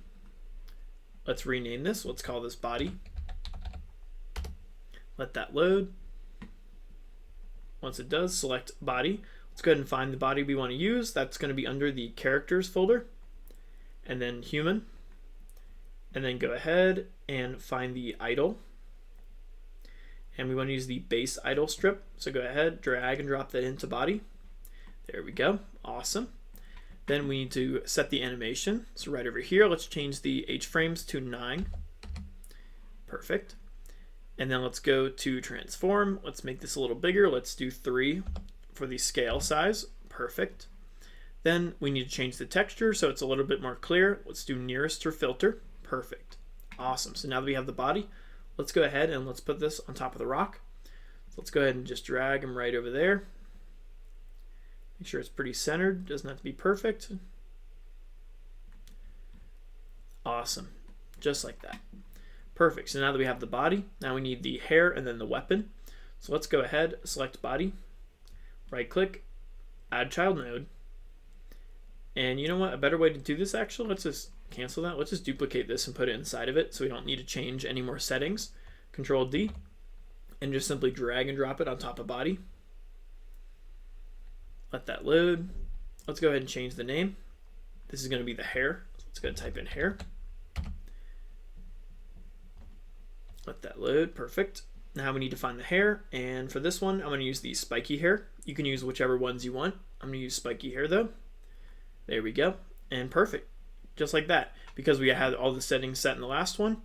A: Let's rename this. Let's call this body. Let that load. Once it does, select body. Let's go ahead and find the body we want to use. That's going to be under the characters folder. And then human. And then go ahead and find the idle. And we want to use the base idle strip. So go ahead, drag and drop that into body. There we go. Awesome. Then we need to set the animation. So right over here, let's change the H frames to 9. Perfect. And then let's go to transform. Let's make this a little bigger. Let's do 3 for the scale size. Perfect. Then we need to change the texture so it's a little bit more clear. Let's do nearest or filter. Perfect. Awesome. So now that we have the body, let's go ahead and let's put this on top of the rock. So let's go ahead and just drag him right over there. Make sure it's pretty centered. Doesn't have to be perfect. Awesome. Just like that. Perfect. So now that we have the body, now we need the hair and then the weapon. So let's go ahead, select body, right click, add child node. And you know what? A better way to do this actually, let's just cancel that. Let's just duplicate this and put it inside of it so we don't need to change any more settings. Control D and just simply drag and drop it on top of body. Let that load. Let's go ahead and change the name. This is going to be the hair. So let's go type in hair. Let that load. Perfect. Now we need to find the hair, and for this one I'm going to use the spiky hair. You can use whichever ones you want. I'm going to use spiky hair though. There we go. And perfect. Just like that. Because we had all the settings set in the last one,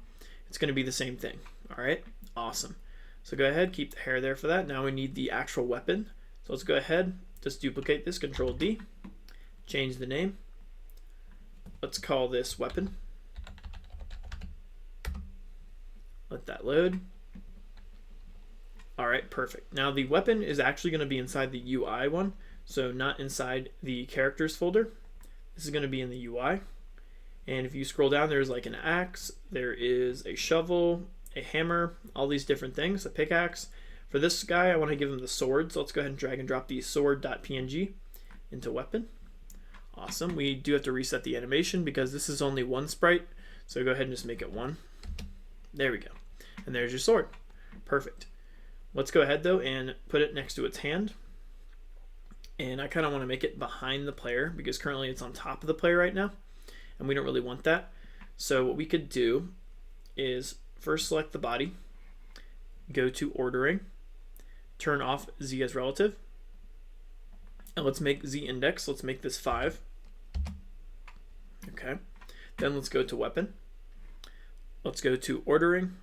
A: it's going to be the same thing. Alright, awesome. So go ahead, keep the hair there for that. Now we need the actual weapon. So let's go ahead, just duplicate this, Control D, change the name. Let's call this weapon. Let that load. Alright, perfect. Now the weapon is actually going to be inside the UI one, so not inside the characters folder. This is going to be in the UI. And if you scroll down, there's like an axe, there is a shovel, a hammer, all these different things, a pickaxe. For this guy, I want to give him the sword, so let's go ahead and drag and drop the sword.png into weapon. Awesome. We do have to reset the animation because this is only one sprite, so go ahead and just make it 1. There we go. And there's your sword. Perfect. Let's go ahead though and put it next to its hand. And I kind of want to make it behind the player because currently it's on top of the player right now, and we don't really want that. So what we could do is first select the body, go to ordering, turn off Z as relative, and let's make Z index. Let's make this 5. Okay. Then let's go to weapon. Let's go to ordering.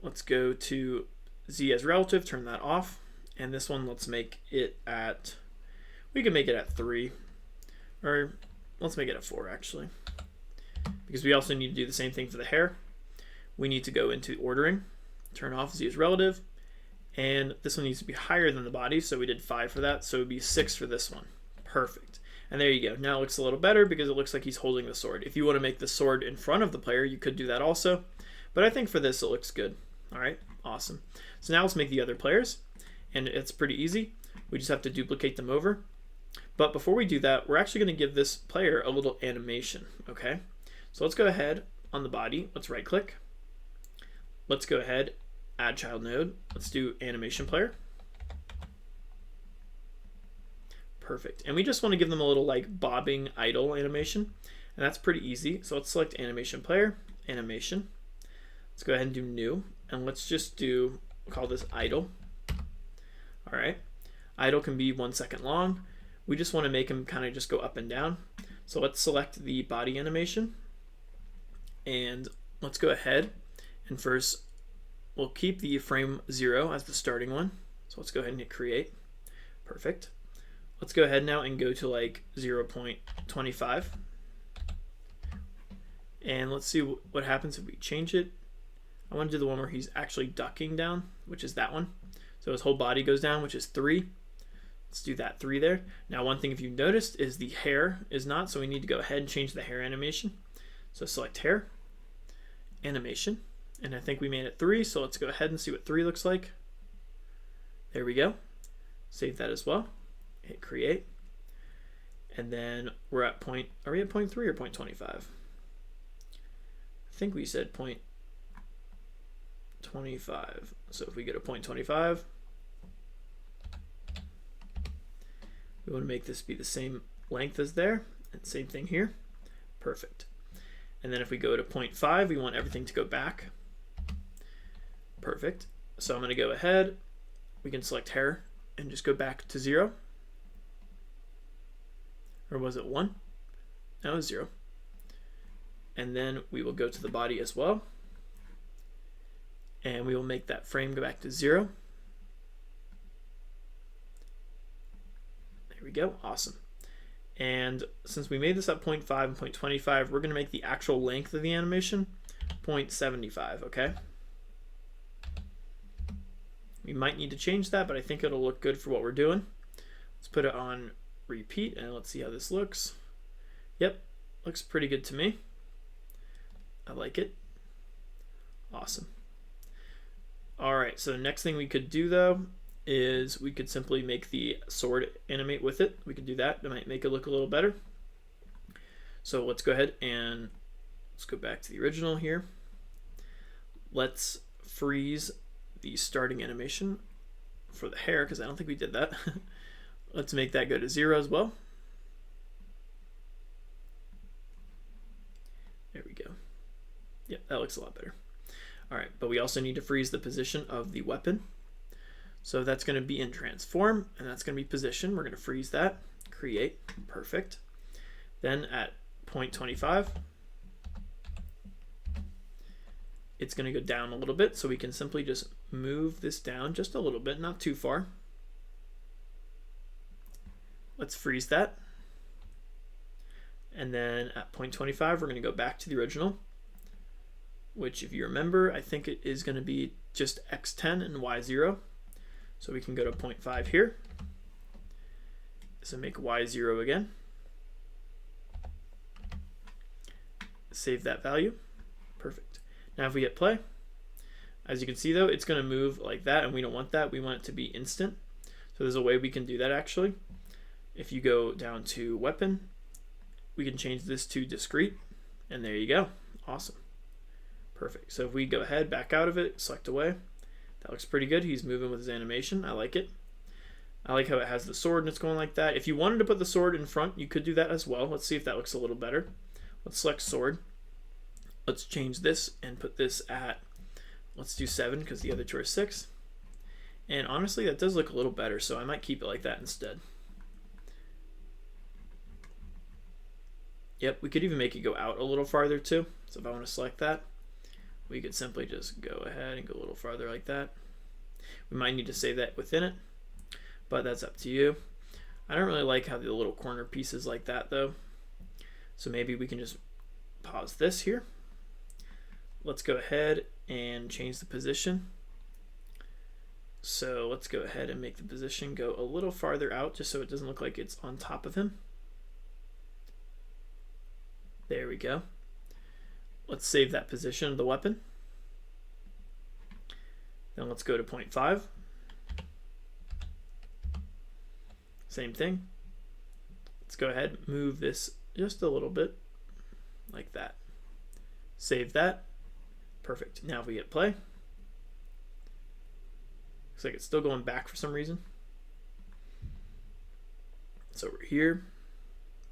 A: Let's go to Z as relative, turn that off. And this one, let's make it at, we can make it at 3, or let's make it at 4 actually, because we also need to do the same thing for the hair. We need to go into ordering, turn off Z as relative, and this one needs to be higher than the body, so we did 5 for that, so it would be 6 for this one. Perfect. And there you go. Now it looks a little better because it looks like he's holding the sword. If you want to make the sword in front of the player, you could do that also, but I think for this it looks good. Alright, awesome. So now let's make the other players, and it's pretty easy. We just have to duplicate them over. But before we do that, we're actually going to give this player a little animation, okay? So let's go ahead on the body, let's right click. Let's go ahead, add child node. Let's do animation player. Perfect. And we just want to give them a little like bobbing idle animation, and that's pretty easy. So let's select animation player, animation. Let's go ahead and do new, and let's just do, we'll call this idle. All right. Idle can be 1 second long. We just want to make them kind of just go up and down. So let's select the body animation, and let's go ahead and first we'll keep the frame 0 as the starting one. So let's go ahead and hit create. Perfect. Let's go ahead now and go to like 0.25. And let's see what happens if we change it. I want to do the one where he's actually ducking down, which is that one. So his whole body goes down, which is 3. Let's do that 3 there. Now one thing if you've noticed is the hair is not, so we need to go ahead and change the hair animation. So select hair, animation, and I think we made it 3, so let's go ahead and see what 3 looks like. There we go. Save that as well. Hit create. And then we're at point, are we at 0.3 or 0.25? I think we said 0.25. So if we go to 0.25, we want to make this be the same length as there, and same thing here. Perfect. And then if we go to 0.5, we want everything to go back. Perfect. So I'm going to go ahead, we can select hair and just go back to 0. Or was it 1? No, it was 0. And then we will go to the body as well. And we will make that frame go back to 0. There we go, awesome. And since we made this at 0.5 and 0.25, we're going to make the actual length of the animation 0.75, okay? We might need to change that, but I think it'll look good for what we're doing. Let's put it on repeat and let's see how this looks. Yep, looks pretty good to me. I like it. Awesome. All right, so the next thing we could do though is we could simply make the sword animate with it. We could do that. That might make it look a little better. So let's go ahead and let's go back to the original here. Let's freeze the starting animation for the hair because I don't think we did that. Let's make that go to 0 as well. There we go. Yep, that looks a lot better. All right, but we also need to freeze the position of the weapon. So that's going to be in transform, and that's going to be position. We're going to freeze that, create, perfect. Then at 0.25, it's going to go down a little bit, so we can simply just move this down just a little bit, not too far. Let's freeze that. And then at 0.25, we're going to go back to the original, which if you remember, I think it is going to be just x10 and y0. So we can go to 0.5 here. So make y0 again. Save that value. Perfect. Now if we hit play, as you can see though, it's going to move like that, and we don't want that. We want it to be instant. So there's a way we can do that actually. If you go down to weapon, we can change this to discrete, and there you go. Awesome. Perfect. So if we go ahead, back out of it, select away, that looks pretty good. He's moving with his animation. I like it. I like how it has the sword and it's going like that. If you wanted to put the sword in front, you could do that as well. Let's see if that looks a little better. Let's select sword. Let's change this and put this at, let's do 7 because the other two are 6. And honestly, that does look a little better, so I might keep it like that instead. Yep, we could even make it go out a little farther too. So if I want to select that, we could simply just go ahead and go a little farther like that. We might need to save that within it, but that's up to you. I don't really like how the little corner pieces like that though. So maybe we can just pause this here. Let's go ahead and change the position. So let's go ahead and make the position go a little farther out just so it doesn't look like it's on top of him. There we go. Let's save that position of the weapon. Then let's go to 0.5. Same thing. Let's go ahead, move this just a little bit like that. Save that. Perfect. Now if we hit play, looks like it's still going back for some reason. It's over here.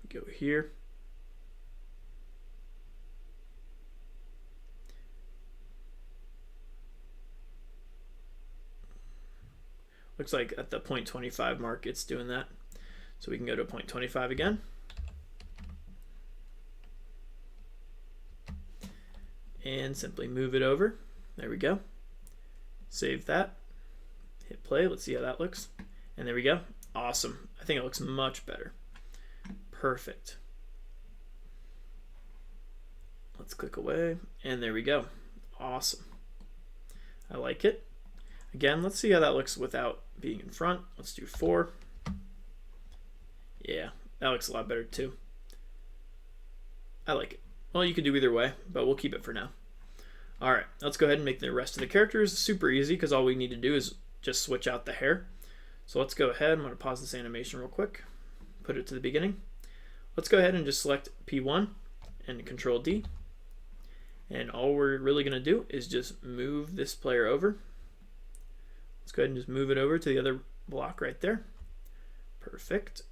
A: Go here. Looks like at the 0.25 mark it's doing that. So we can go to 0.25 again. And simply move it over. There we go. Save that. Hit play. Let's see how that looks. And there we go. Awesome. I think it looks much better. Perfect. Let's click away. And there we go. Awesome. I like it. Again, let's see how that looks without being in front. Let's do 4. Yeah, that looks a lot better too. I like it. Well, you could do either way, but we'll keep it for now. All right, let's go ahead and make the rest of the characters super easy because all we need to do is just switch out the hair. So let's go ahead. I'm going to pause this animation real quick. Put it to the beginning. Let's go ahead and just select P1 and Control D. And all we're really going to do is just move this player over. Let's go ahead and just move it over to the other block right there. Perfect.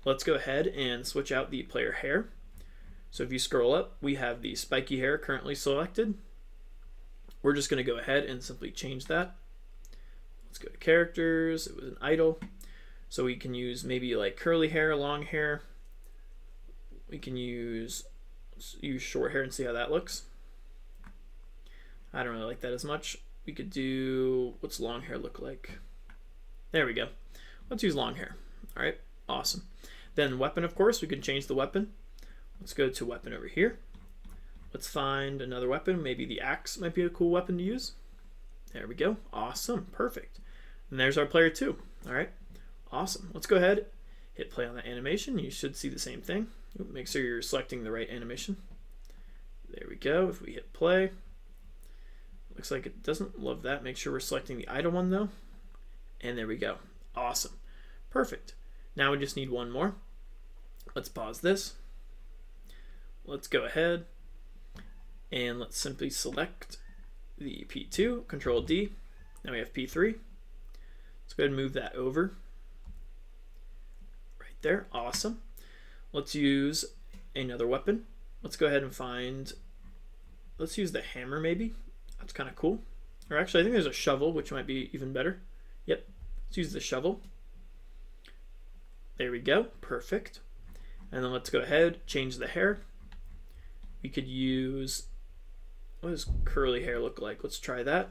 A: Let's go ahead and switch out the player hair. So if you scroll up, we have the spiky hair currently selected. We're just going to go ahead and simply change that. Let's go to characters. It was an idle. So we can use maybe like curly hair, long hair. We can use short hair and see how that looks. I don't really like that as much. We could do, what's long hair look like? There we go. Let's use long hair. All right, awesome. Then weapon, of course, we can change the weapon. Let's go to weapon over here. Let's find another weapon. Maybe the axe might be a cool weapon to use. There we go. Awesome, perfect. And there's our player 2. All right, awesome. Let's go ahead, hit play on that animation. You should see the same thing. Make sure you're selecting the right animation. There we go. If we hit play, looks like it doesn't love that. Make sure we're selecting the idle one though. And there we go. Awesome. Perfect. Now we just need one more. Let's pause this. Let's go ahead and let's simply select the P2, Control D. Now we have P3. Let's go ahead and move that over. Right there. Awesome. Let's use another weapon. Let's go ahead and find, let's use the hammer maybe. That's kind of cool. Or actually, I think there's a shovel, which might be even better. Yep. Let's use the shovel. There we go. Perfect. And then let's go ahead, change the hair. We could use, what does curly hair look like? Let's try that.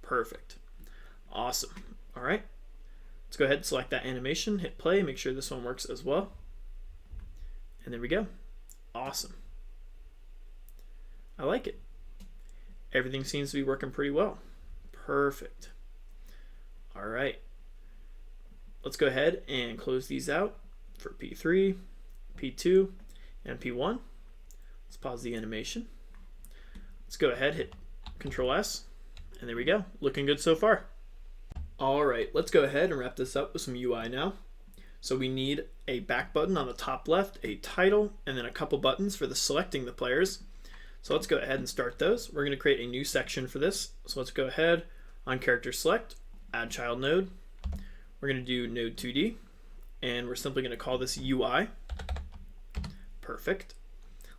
A: Perfect. Awesome. All right. Let's go ahead and select that animation, hit play, make sure this one works as well. And there we go. Awesome. I like it. Everything seems to be working pretty well. Perfect. All right. Let's go ahead and close these out for P3, P2, and P1. Let's pause the animation. Let's go ahead, hit Control S, and there we go. Looking good so far. All right, let's go ahead and wrap this up with some UI now. So we need a back button on the top left, a title, and then a couple buttons for the selecting the players. So let's go ahead and start those. We're going to create a new section for this. So let's go ahead on character select, add child node. We're going to do node 2D, and we're simply going to call this UI. Perfect.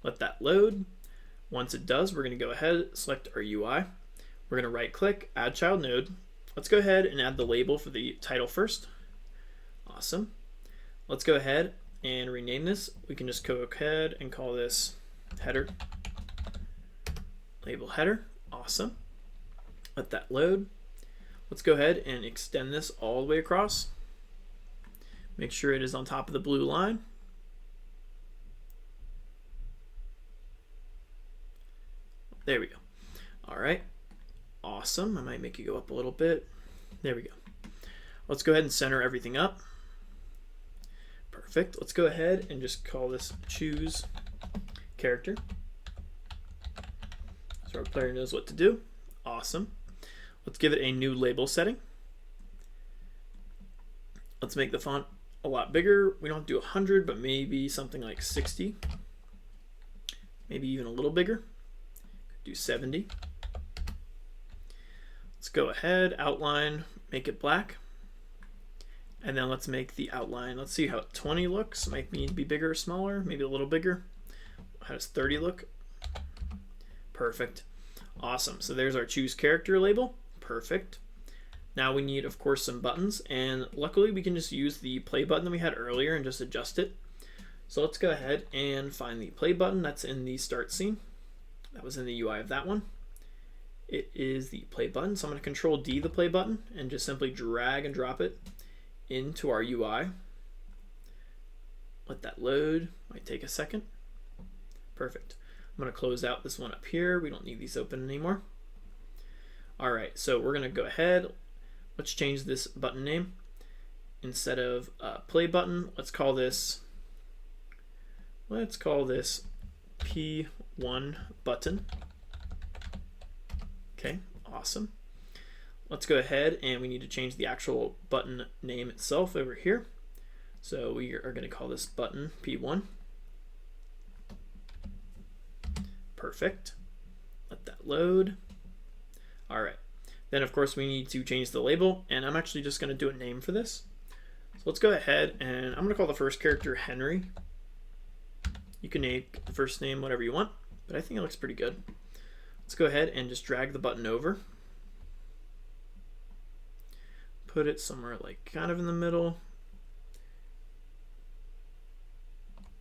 A: Let that load. Once it does, we're going to go ahead, select our UI. We're going to right click, add child node. Let's go ahead and add the label for the title first. Awesome. Let's go ahead and rename this. We can just go ahead and call this header. Label header. Awesome. Let that load. Let's go ahead and extend this all the way across. Make sure it is on top of the blue line. There we go. All right. Awesome. I might make you go up a little bit. There we go. Let's go ahead and center everything up. Perfect. Let's go ahead and just call this choose character. So our player knows what to do. Awesome. Let's give it a new label setting. Let's make the font a lot bigger. We don't do 100, but maybe something like 60. Maybe even a little bigger. Do 70. Let's go ahead, outline, make it black. And then let's make the outline, let's see how 20 looks. Might need to be bigger or smaller, maybe a little bigger. How does 30 look? Perfect. Awesome. So there's our choose character label. Perfect. Now we need, of course, some buttons, and luckily we can just use the play button that we had earlier and just adjust it. So let's go ahead and find the play button that's in the start scene. That was in the UI of that one. It is the play button, so I'm going to Control D the play button and just simply drag and drop it into our UI. Let that load, might take a second. Perfect. I'm going to close out this one up here. We don't need these open anymore. All right, so we're going to go ahead. Let's change this button name. Instead of play button, let's call this P1 button. Okay, awesome. Let's go ahead and we need to change the actual button name itself over here. So we are going to call this button P1. Perfect. Let that load. All right. Then of course we need to change the label, and I'm actually just going to do a name for this. So let's go ahead and I'm going to call the first character Henry. You can make the first name whatever you want, but I think it looks pretty good. Let's go ahead and just drag the button over. Put it somewhere like kind of in the middle.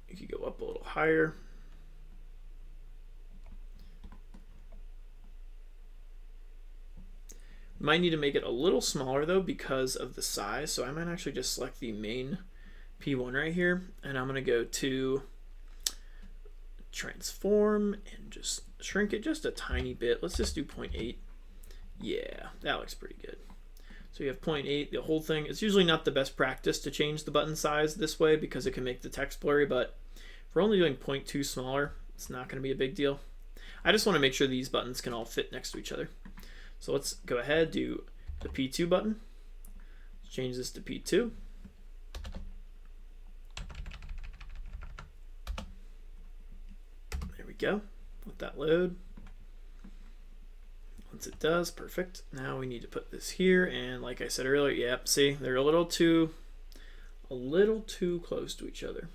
A: You could go up a little higher. Might need to make it a little smaller though because of the size, so I might actually just select the main P1 right here, and I'm going to go to transform and just shrink it just a tiny bit. Let's just do 0.8. Yeah, that looks pretty good. So you have 0.8, the whole thing. It's usually not the best practice to change the button size this way because it can make the text blurry, but if we're only doing 0.2 smaller, it's not going to be a big deal. I just want to make sure these buttons can all fit next to each other. So let's go ahead, do the P2 button. Let's change this to P2. There we go. Let that load. Once it does, perfect. Now we need to put this here, and like I said earlier, yep, see, they're a little too close to each other.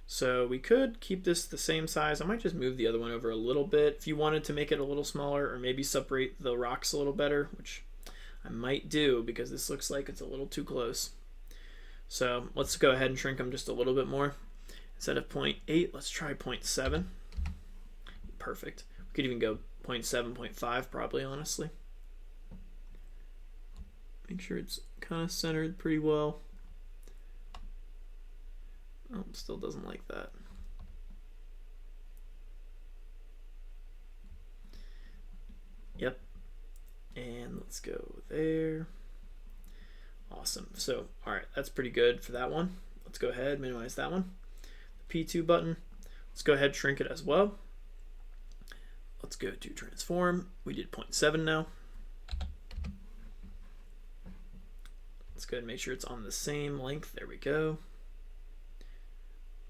A: So we could keep this the same size. I might just move the other one over a little bit if you wanted to make it a little smaller, or maybe separate the rocks a little better, which I might do because this looks like it's a little too close. So let's go ahead and shrink them just a little bit more. Instead of 0.8, let's try 0.7. Perfect. We could even go 0.7, 0.5 probably, honestly. Make sure it's kind of centered pretty well. Oh, still doesn't like that. Yep. And let's go there. Awesome. So, all right, that's pretty good for that one. Let's go ahead, minimize that one. The P2 button. Let's go ahead, shrink it as well. Let's go to transform. We did 0.7 now. Let's go ahead and make sure it's on the same length. There we go.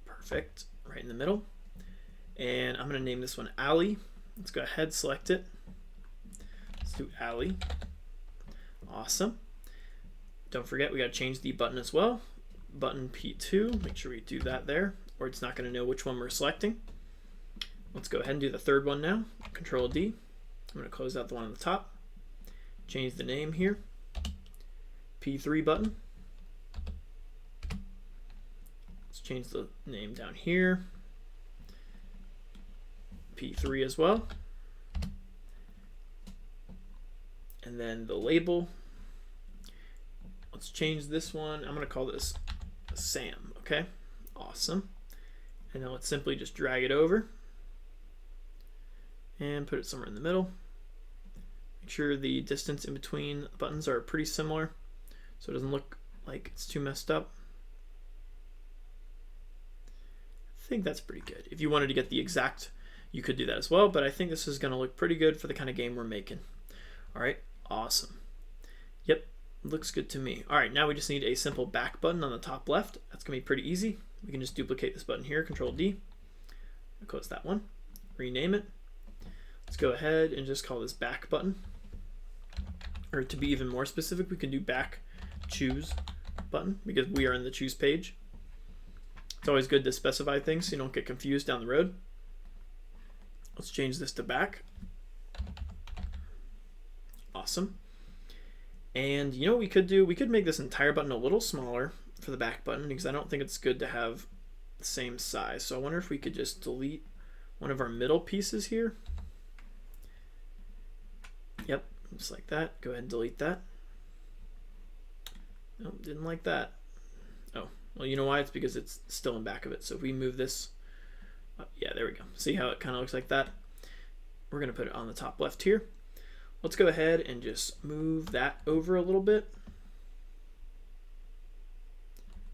A: Perfect. Right in the middle. And I'm going to name this one Alley. Let's go ahead, select it. Let's do Alley. Awesome. Don't forget, we got to change the button as well. Button P2. Make sure we do that there, or it's not going to know which one we're selecting. Let's go ahead and do the third one now. Control D. I'm going to close out the one on the top. Change the name here. P3 button. Let's change the name down here. P3 as well. And then the label. Let's change this one. I'm going to call this Sam. Okay. Awesome. And then let's simply just drag it over and put it somewhere in the middle. Make sure the distance in between the buttons are pretty similar so it doesn't look like it's too messed up. I think that's pretty good. If you wanted to get the exact, you could do that as well, but I think this is going to look pretty good for the kind of game we're making. All right, awesome. Yep, looks good to me. All right, now we just need a simple back button on the top left. That's going to be pretty easy. We can just duplicate this button here, Control D. Close that one, rename it. Let's go ahead and just call this back button. Or to be even more specific, we can do back choose button because we are in the choose page. It's always good to specify things so you don't get confused down the road. Let's change this to back. Awesome. And you know what we could do? We could make this entire button a little smaller for the back button because I don't think it's good to have the same size. So I wonder if we could just delete one of our middle pieces here. Yep, just like that. Go ahead and delete that. Nope, didn't like that. Oh, well, you know why? It's because it's still in back of it. So if we move this, yeah, there we go. See how it kind of looks like that? We're going to put it on the top left here. Let's go ahead and just move that over a little bit.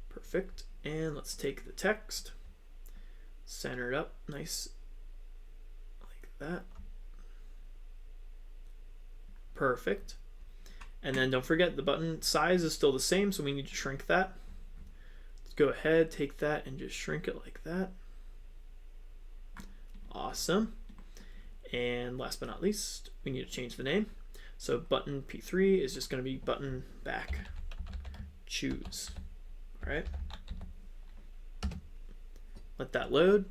A: Perfect. And let's take the text, center it up nice like that. Perfect. And then don't forget the button size is still the same, so we need to shrink that. Let's go ahead, take that and just shrink it like that. Awesome. And last but not least, we need to change the name. So button P3 is just going to be button back choose. All right. Let that load.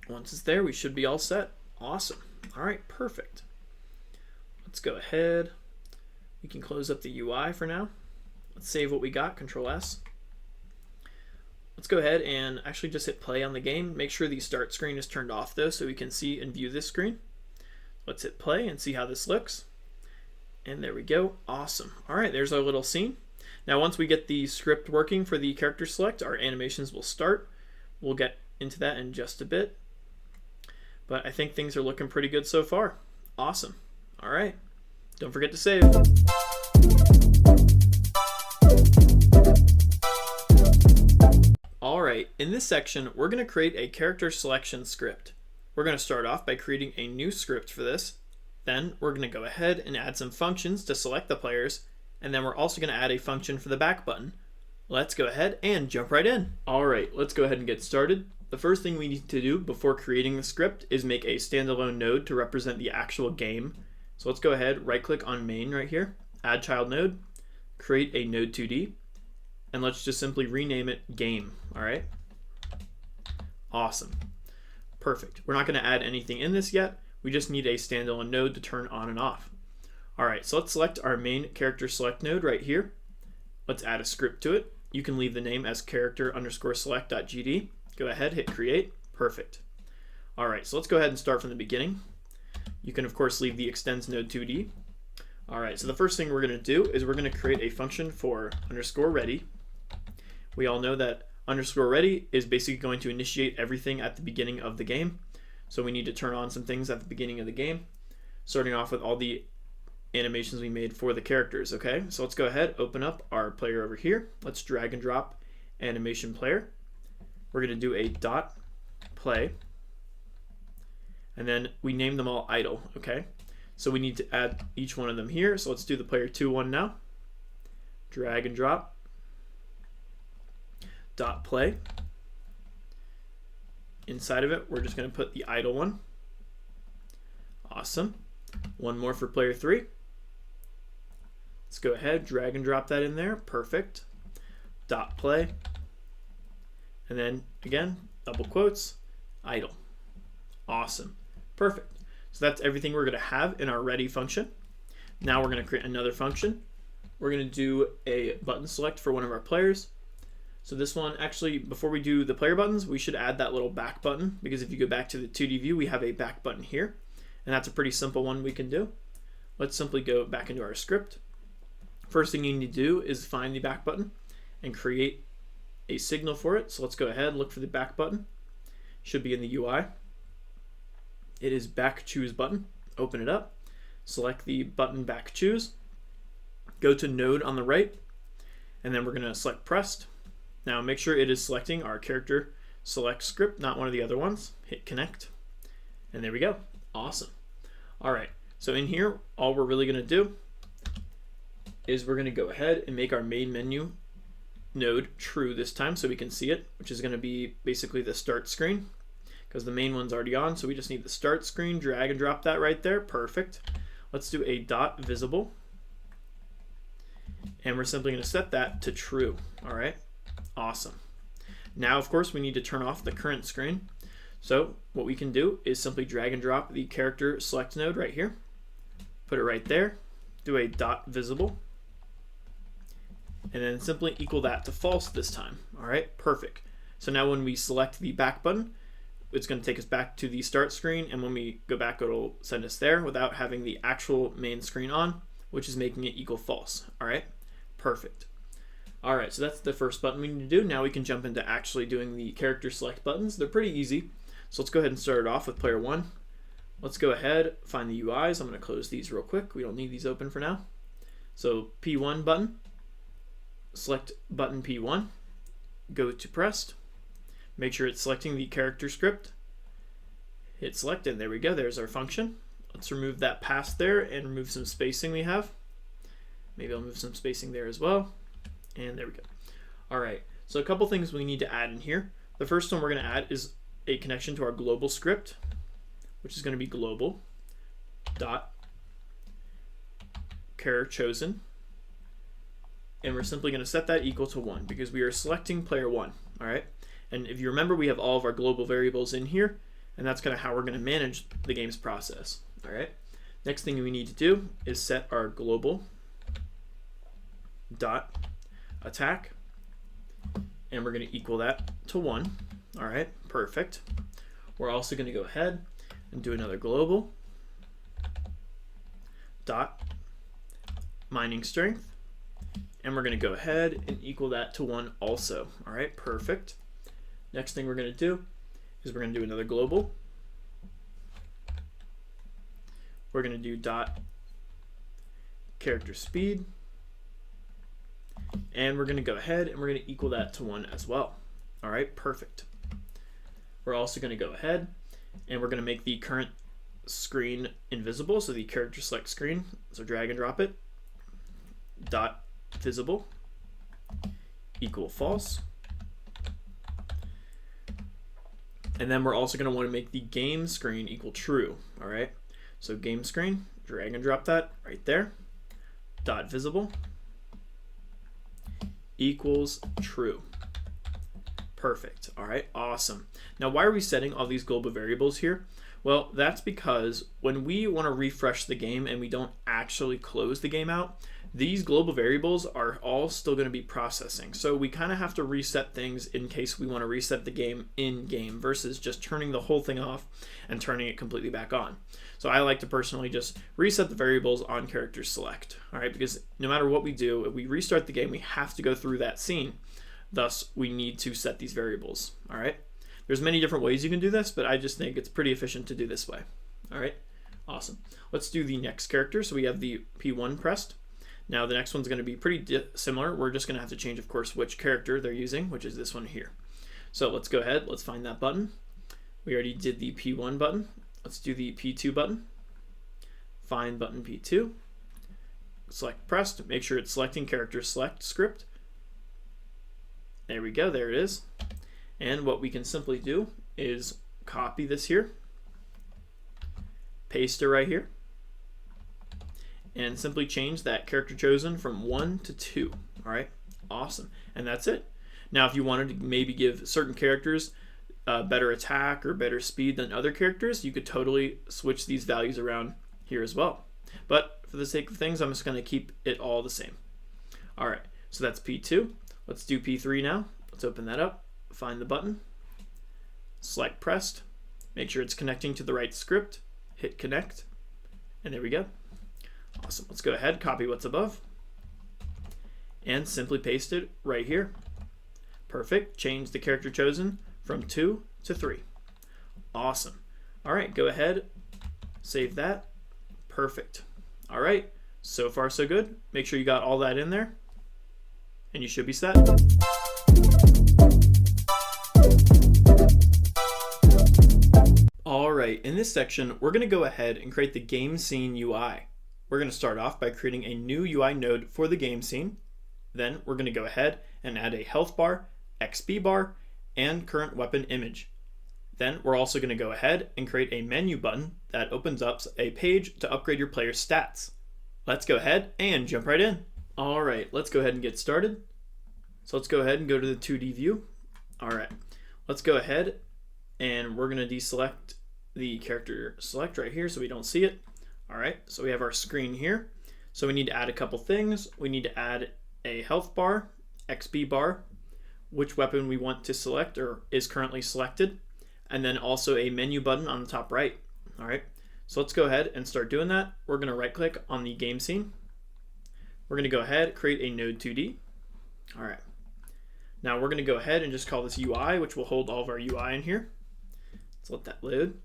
A: Once it's there, we should be all set. Awesome. All right, perfect. Let's go ahead. We can close up the UI for now. Let's save what we got, Control S. Let's go ahead and actually just hit play on the game. Make sure the start screen is turned off though so we can see and view this screen. Let's hit play and see how this looks. And there we go. Awesome. All right, there's our little scene. Now, once we get the script working for the character select, our animations will start. We'll get into that in just a bit. But I think things are looking pretty good so far. Awesome. All right. Don't forget to save. All right, in this section, we're going to create a character selection script. We're going to start off by creating a new script for this. Then we're going to go ahead and add some functions to select the players, and then we're also going to add a function for the back button. Let's go ahead and jump right in. All right, let's go ahead and get started. The first thing we need to do before creating the script is make a standalone node to represent the actual game. So let's go ahead, right click on main right here, add child node, create a node 2D, and let's just simply rename it game. All right. Awesome. Perfect. We're not going to add anything in this yet. We just need a standalone node to turn on and off. All right, so let's select our main character select node right here. Let's add a script to it. You can leave the name as character_select.gd. Go ahead, hit create. Perfect. All right, so let's go ahead and start from the beginning. You can, of course, leave the extends node 2D. All right, so the first thing we're going to do is we're going to create a function for _ready. We all know that _ready is basically going to initiate everything at the beginning of the game. So we need to turn on some things at the beginning of the game, starting off with all the animations we made for the characters, okay? So let's go ahead, open up our player over here. Let's drag and drop animation player. We're going to do a dot play, and then we name them all idle, okay? So we need to add each one of them here. So let's do the player 2 one now. Drag and drop, dot play. Inside of it, we're just going to put the idle one. Awesome. One more for player 3. Let's go ahead, drag and drop that in there. Perfect. Dot play. And then again, double quotes, idle. Awesome. Perfect. So that's everything we're going to have in our ready function. Now we're going to create another function. We're going to do a button select for one of our players. So this one, actually, before we do the player buttons, we should add that little back button, because if you go back to the 2D view, we have a back button here, and that's a pretty simple one we can do. Let's simply go back into our script. First thing you need to do is find the back button and create a signal for it. So let's go ahead, look for the back button. Should be in the UI. It is back choose button. Open it up, select the button back choose, go to node on the right, and then we're going to select pressed. Now make sure it is selecting our character select script, not one of the other ones. Hit connect, and there we go. Awesome. All right, so in here, all we're really going to do is we're going to go ahead and make our main menu node true this time so we can see it, which is going to be basically the start screen, because the main one's already on, so we just need the start screen. Drag and drop that right there. Perfect. Let's do a dot visible, and we're simply going to set that to true. All right. Awesome. Now, of course, we need to turn off the current screen. So what we can do is simply drag and drop the character select node right here, put it right there, do a dot visible, and then simply equal that to false this time. All right, perfect. So now when we select the back button, it's going to take us back to the start screen, and when we go back, it'll send us there without having the actual main screen on, which is making it equal false. All right, perfect. All right, so that's the first button we need to do. Now we can jump into actually doing the character select buttons. They're pretty easy. So let's go ahead and start it off with player 1. Let's go ahead, find the UIs. I'm going to close these real quick. We don't need these open for now. So P1 button, select button P1, go to pressed, make sure it's selecting the character script, hit select, and there we go. There's our function. Let's remove that pass there and remove some spacing we have. Maybe I'll move some spacing there as well. And there we go. All right, so a couple things we need to add in here. The first one we're going to add is a connection to our global script, which is going to be global dot char chosen, and we're simply going to set that equal to 1 because we are selecting player 1. All right, and if you remember, we have all of our global variables in here, and that's kind of how we're going to manage the game's process. All right, next thing we need to do is set our global dot attack, and we're going to equal that to 1. All right, perfect. We're also going to go ahead and do another global dot mining strength, and we're going to go ahead and equal that to 1 also. All right, perfect. Next thing we're going to do is we're going to do another global. We're going to do dot character speed, and we're going to go ahead and we're going to equal that to 1 as well. All right, perfect. We're also going to go ahead and we're going to make the current screen invisible, so the character select screen. So drag and drop it. Dot visible equal false. And then we're also going to want to make the game screen equal true. All right, so game screen, drag and drop that right there. Dot visible equals true. Perfect. All right, awesome. Now, why are we setting all these global variables here? Well, that's because when we want to refresh the game and we don't actually close the game out, these global variables are all still going to be processing. So we kind of have to reset things in case we want to reset the game in game versus just turning the whole thing off and turning it completely back on. So I like to personally just reset the variables on character select. All right, because no matter what we do, if we restart the game, we have to go through that scene. Thus, we need to set these variables. All right. There's many different ways you can do this, but I just think it's pretty efficient to do this way. All right, awesome. Let's do the next character. So we have the P1 pressed. Now the next one's going to be pretty similar. We're just going to have to change, of course, which character they're using, which is this one here. So let's go ahead. Let's find that button. We already did the P1 button. Let's do the P2 button. Find button P2. Select pressed. Make sure it's selecting character select script. There we go. There it is. And what we can simply do is copy this here, paste it right here, and simply change that character chosen from 1 to 2. All right, awesome. And that's it. Now, if you wanted to maybe give certain characters better attack or better speed than other characters, you could totally switch these values around here as well. But for the sake of things, I'm just going to keep it all the same. All right, so that's P2. Let's do P3 now. Let's open that up. Find the button, select pressed, make sure it's connecting to the right script, hit connect, and there we go. Awesome. Let's go ahead, copy what's above, and simply paste it right here. Perfect. Change the character chosen from 2 to 3. Awesome. All right, go ahead, save that. Perfect. All right, so far so good. Make sure you got all that in there, and you should be set. Alright, in this section, we're going to go ahead and create the game scene UI. We're going to start off by creating a new UI node for the game scene. Then we're going to go ahead and add a health bar, XP bar, and current weapon image. Then we're also going to go ahead and create a menu button that opens up a page to upgrade your player's stats. Let's go ahead and jump right in. Alright, let's go ahead and get started. So let's go ahead and go to the 2D view. Alright, let's go ahead and we're going to deselect the character select right here so we don't see it. All right, so we have our screen here. So we need to add a couple things. We need to add a health bar, XP bar, which weapon we want to select or is currently selected, and then also a menu button on the top right. All right, so let's go ahead and start doing that. We're going to right click on the game scene. We're going to go ahead, create a node 2D. All right, now we're going to go ahead and just call this UI, which will hold all of our UI in here. Let's let that load.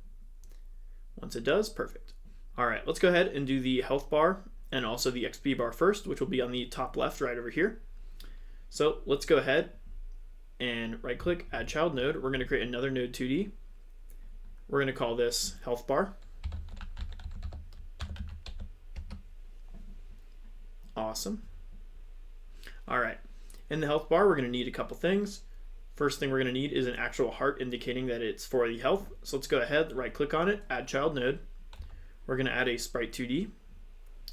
A: Once it does, perfect. All right, let's go ahead and do the health bar and also the XP bar first, which will be on the top left right over here. So let's go ahead and right click, add child node. We're going to create another node 2D. We're going to call this health bar. Awesome. All right, in the health bar, we're going to need a couple things. First thing we're going to need is an actual heart indicating that it's for the health. So let's go ahead, right click on it, add child node. We're going to add a sprite 2D.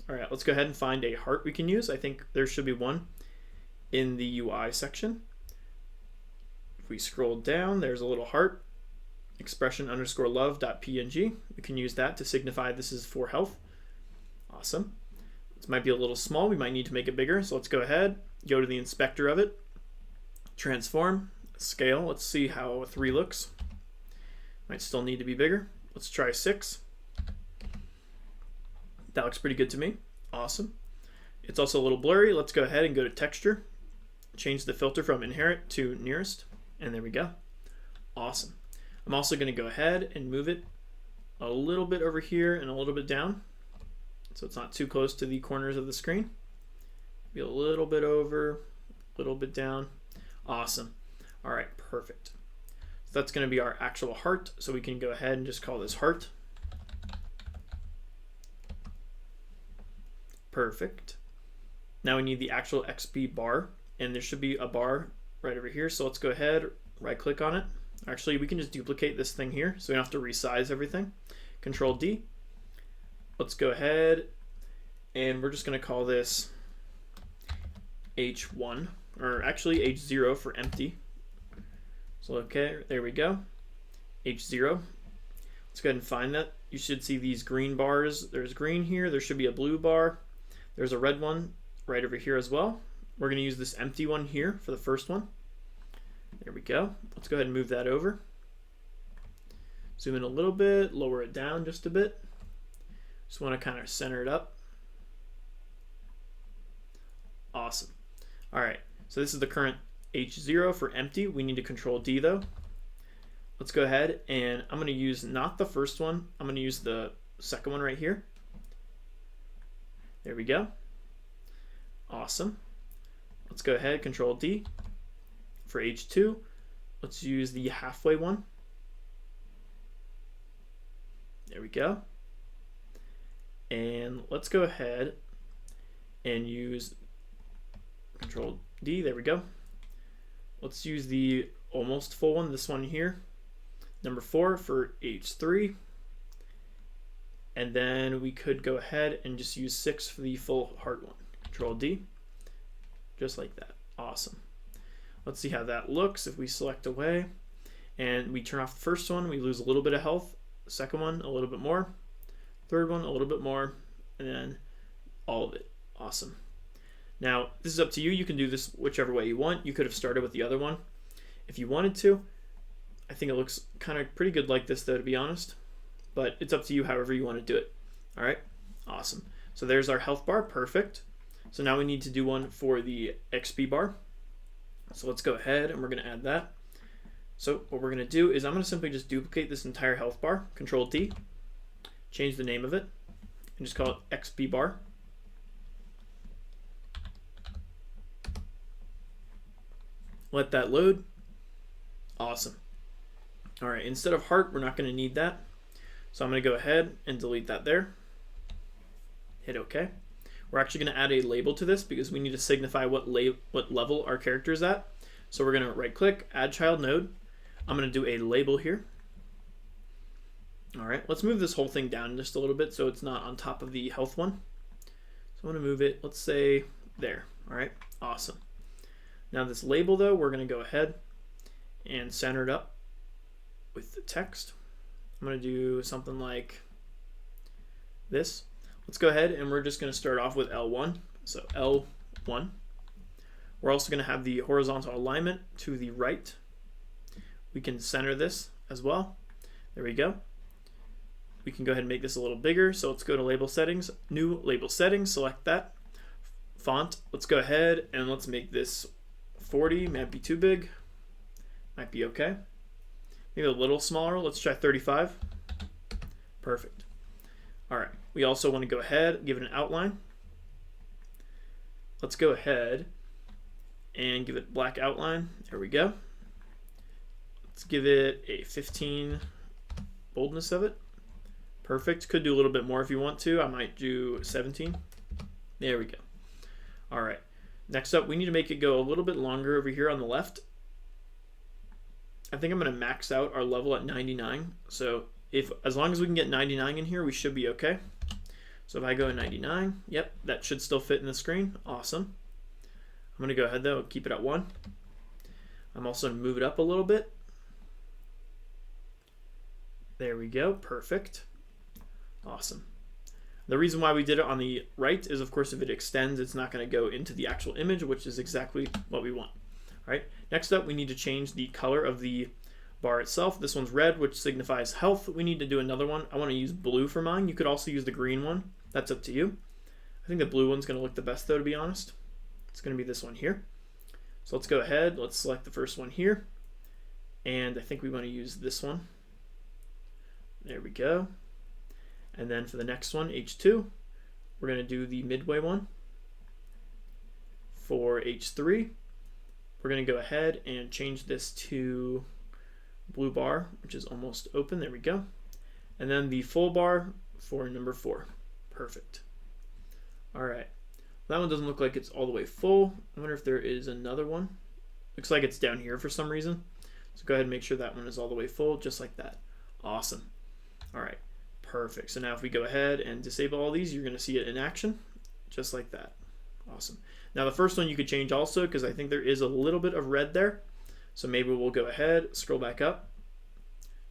A: All right, let's go ahead and find a heart we can use. I think there should be one in the UI section. If we scroll down, there's a little heart, expression_love.png. We can use that to signify this is for health. Awesome. This might be a little small. We might need to make it bigger. So let's go ahead, go to the inspector of it, transform, scale. Let's see how a 3 looks. Might still need to be bigger. Let's try 6. That looks pretty good to me. Awesome. It's also a little blurry. Let's go ahead and go to texture, change the filter from inherit to nearest, and there we go. Awesome. I'm also going to go ahead and move it a little bit over here and a little bit down, so it's not too close to the corners of the screen. Be a little bit over, a little bit down. Awesome. All right, perfect. So that's going to be our actual heart, so we can go ahead and just call this heart. Perfect. Now we need the actual XP bar, and there should be a bar right over here. So let's go ahead, right click on it. Actually, we can just duplicate this thing here so we don't have to resize everything. Control D. Let's go ahead and we're just going to call this H1, or actually H0 for empty. So okay, there we go. H0. Let's go ahead and find that. You should see these green bars. There's green here. There should be a blue bar. There's a red one right over here as well. We're going to use this empty one here for the first one. There we go. Let's go ahead and move that over. Zoom in a little bit, lower it down just a bit. Just want to kind of center it up. Awesome. All right, so this is the current H0 for empty. We need to control D though. Let's go ahead and I'm going to use not the first one. I'm going to use the second one right here. There we go. Awesome. Let's go ahead, control D. For H2, let's use the halfway one. There we go. And let's go ahead and use control D. There we go. Let's use the almost full one, this one here. Number 4 for H3. And then we could go ahead and just use 6 for the full heart one. Control D. Just like that. Awesome. Let's see how that looks if we select away and we turn off the first one. We lose a little bit of health. Second one, a little bit more. Third one, a little bit more. And then all of it. Awesome. Now, this is up to you. You can do this whichever way you want. You could have started with the other one if you wanted to. I think it looks kind of pretty good like this, though, to be honest. But it's up to you however you want to do it. All right? Awesome. So there's our health bar. Perfect. So now we need to do one for the XP bar. So let's go ahead and we're going to add that. So what we're going to do is I'm going to simply just duplicate this entire health bar. Control D. Change the name of it. And just call it XP bar. Let that load. Awesome. All right, instead of heart, we're not going to need that. So I'm going to go ahead and delete that there. Hit OK. We're actually going to add a label to this because we need to signify what level our character is at. So we're going to right click, add child node. I'm going to do a label here. All right, let's move this whole thing down just a little bit so it's not on top of the health one. So I'm going to move it, let's say there. All right, awesome. Now this label though, we're going to go ahead and center it up with the text. I'm going to do something like this. Let's go ahead and we're just going to start off with L1. So L1. We're also going to have the horizontal alignment to the right. We can center this as well. There we go. We can go ahead and make this a little bigger. So let's go to label settings, new label settings, select that. Font, let's go ahead and let's make this 40, might be too big. Might be okay. Maybe a little smaller, let's try 35. Perfect. All right, we also want to go ahead, give it an outline. Let's go ahead and give it black outline. There we go. Let's give it a 15 boldness of it. Perfect. Could do a little bit more if you want to. I might do 17. There we go. All right. Next up, we need to make it go a little bit longer over here on the left. I think I'm going to max out our level at 99. So as long as we can get 99 in here, we should be okay. So if I go 99, yep, that should still fit in the screen. Awesome. I'm going to go ahead though, keep it at 1. I'm also going to move it up a little bit. There we go. Perfect. Awesome. The reason why we did it on the right is, of course, if it extends, it's not going to go into the actual image, which is exactly what we want. All right. Next up, we need to change the color of the bar itself. This one's red, which signifies health. We need to do another one. I want to use blue for mine. You could also use the green one. That's up to you. I think the blue one's going to look the best though, to be honest. It's going to be this one here. So let's go ahead, let's select the first one here. And I think we want to use this one. There we go. And then for the next one, H2, we're going to do the midway one. For H3, we're going to go ahead and change this to blue bar, which is almost open. There we go. And then the full bar for number 4. Perfect. All right. That one doesn't look like it's all the way full. I wonder if there is another one. Looks like it's down here for some reason. So go ahead and make sure that one is all the way full, just like that. Awesome. All right. Perfect. So now if we go ahead and disable all these, you're going to see it in action, just like that. Awesome. Now the first one you could change also, because I think there is a little bit of red there. So maybe we'll go ahead, scroll back up,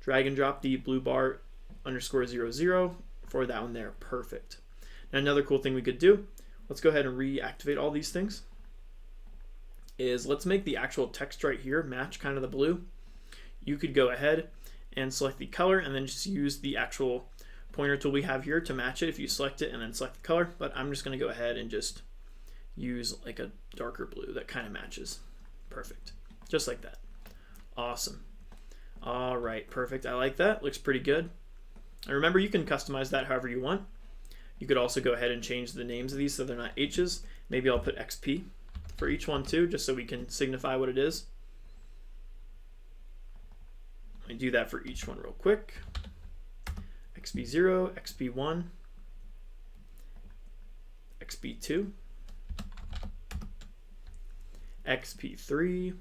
A: drag and drop the blue bar _00 for that one there. Perfect. Now another cool thing we could do, let's go ahead and reactivate all these things, is let's make the actual text right here match kind of the blue. You could go ahead and select the color and then just use the actual pointer tool we have here to match it if you select it and then select the color. But I'm just going to go ahead and just use like a darker blue that kind of matches. Perfect. Just like that. Awesome. All right, perfect. I like that. Looks pretty good. And remember, you can customize that however you want. You could also go ahead and change the names of these so they're not H's. Maybe I'll put XP for each one too, just so we can signify what it is. Let me do that for each one real quick. XP0, XP1, XP2, XP3,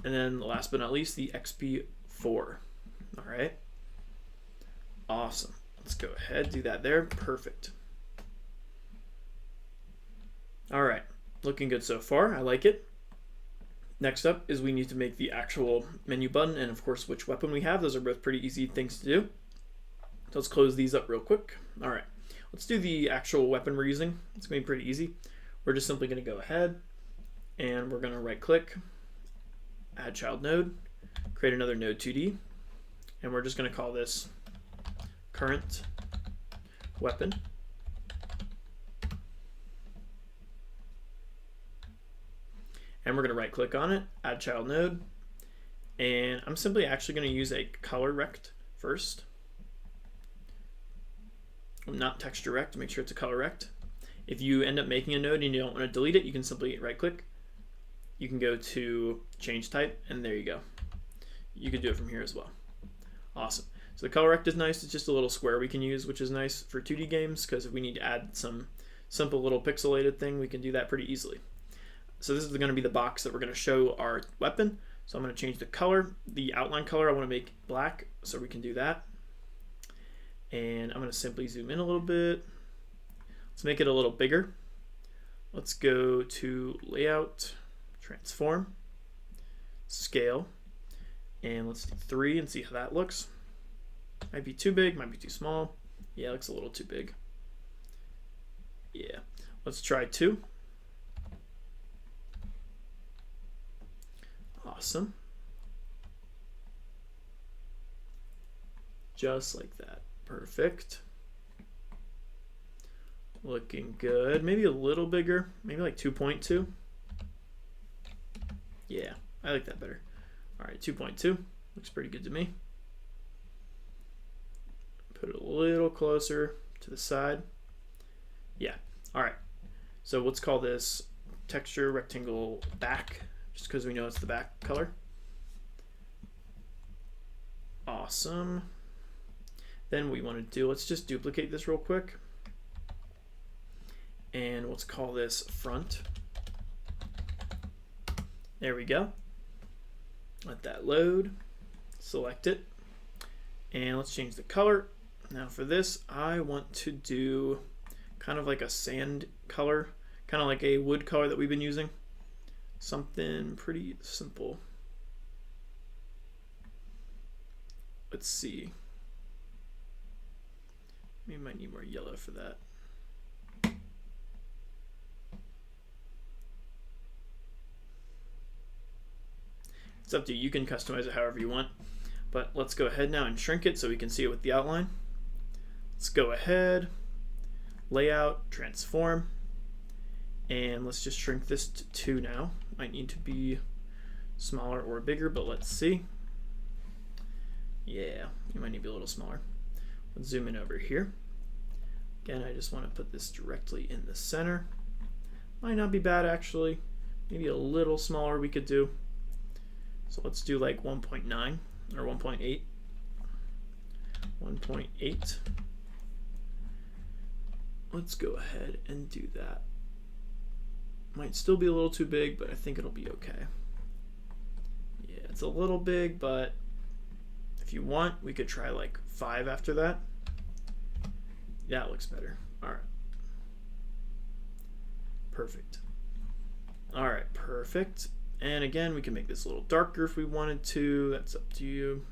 A: and then last but not least, the XP4. All right. Awesome. Let's go ahead, do that there. Perfect. All right. Looking good so far. I like it. Next up is we need to make the actual menu button and of course which weapon we have. Those are both pretty easy things to do. So let's close these up real quick. All right. Let's do the actual weapon we're using. It's going to be pretty easy. We're just simply going to go ahead and we're going to right click, add child node, create another node 2D, and we're just going to call this current weapon. And we're going to right click on it, add child node, and I'm simply actually going to use a color rect first. Not texture rect, make sure it's a color rect. If you end up making a node and you don't want to delete it, you can simply right click. You can go to change type, and there you go. You can do it from here as well. Awesome. So the color rect is nice. It's just a little square we can use, which is nice for 2D games, because if we need to add some simple little pixelated thing, we can do that pretty easily. So this is going to be the box that we're going to show our weapon. So I'm going to change the color. The outline color I want to make black, so we can do that. And I'm going to simply zoom in a little bit. Let's make it a little bigger. Let's go to layout, transform, scale, and let's do 3 and see how that looks. Might be too big, might be too small. Yeah, it looks a little too big. Yeah, let's try 2. Awesome. Just like that. Perfect. Looking good. Maybe a little bigger. Maybe like 2.2. Yeah, I like that better. All right, 2.2. Looks pretty good to me. Put it a little closer to the side. Yeah. All right. So let's call this texture rectangle back, just because we know it's the back color. Awesome. Then what we want to do, let's just duplicate this real quick. And let's call this front. There we go. Let that load. Select it. And let's change the color. Now for this, I want to do kind of like a sand color, kind of like a wood color that we've been using. Something pretty simple. Let's see. We might need more yellow for that. It's up to you. You can customize it however you want. But let's go ahead now and shrink it so we can see it with the outline. Let's go ahead, layout, transform, and let's just shrink this to 2 now. Might need to be smaller or bigger, but let's see. Yeah, you might need to be a little smaller. Let's zoom in over here. Again, I just want to put this directly in the center. Might not be bad actually. Maybe a little smaller we could do. So let's do like 1.9 or 1.8. 1.8. Let's go ahead and do that. Might still be a little too big, but I think it'll be okay. Yeah, it's a little big, but if you want, we could try like 5 after that. Yeah, it looks better. All right. Perfect. All right, perfect. And again, we can make this a little darker if we wanted to. That's up to you.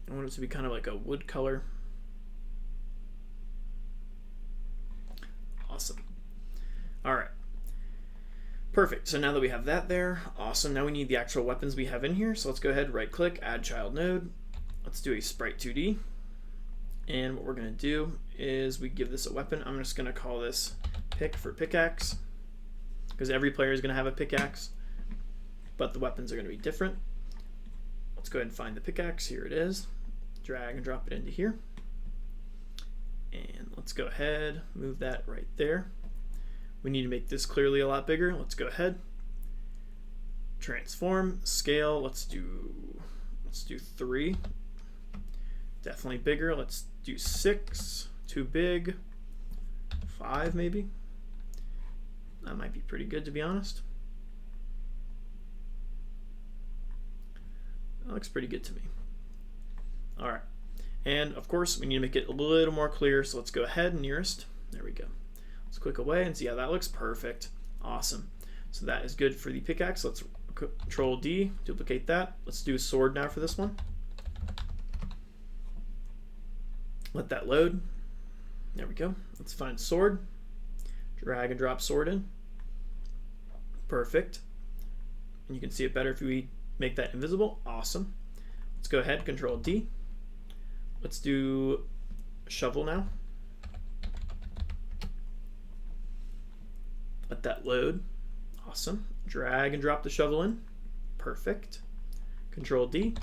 A: I want it to be kind of like a wood color. Awesome. All right. Perfect. So now that we have that there, awesome. Now we need the actual weapons we have in here. So let's go ahead, right click, add child node. Let's do a sprite 2D. And what we're going to do is we give this a weapon. I'm just going to call this pick for pickaxe, because every player is going to have a pickaxe, but the weapons are going to be different. Let's go ahead and find the pickaxe. Here it is. Drag and drop it into here. And let's go ahead, move that right there. We need to make this clearly a lot bigger. Let's go ahead. Transform, scale, let's do 3. Definitely bigger. Let's do 6. Too big. 5 maybe. That might be pretty good, to be honest. That looks pretty good to me. All right. And of course, we need to make it a little more clear. So let's go ahead, nearest. There we go. Let's click away and see how that looks. Perfect. Awesome. So that is good for the pickaxe. Let's Control D, duplicate that. Let's do a sword now for this one. Let that load. There we go. Let's find sword. Drag and drop sword in. Perfect. And you can see it better if we make that invisible. Awesome. Let's go ahead, Control D. Let's do shovel now. Let that load. Awesome. Drag and drop the shovel in. Perfect. Control D.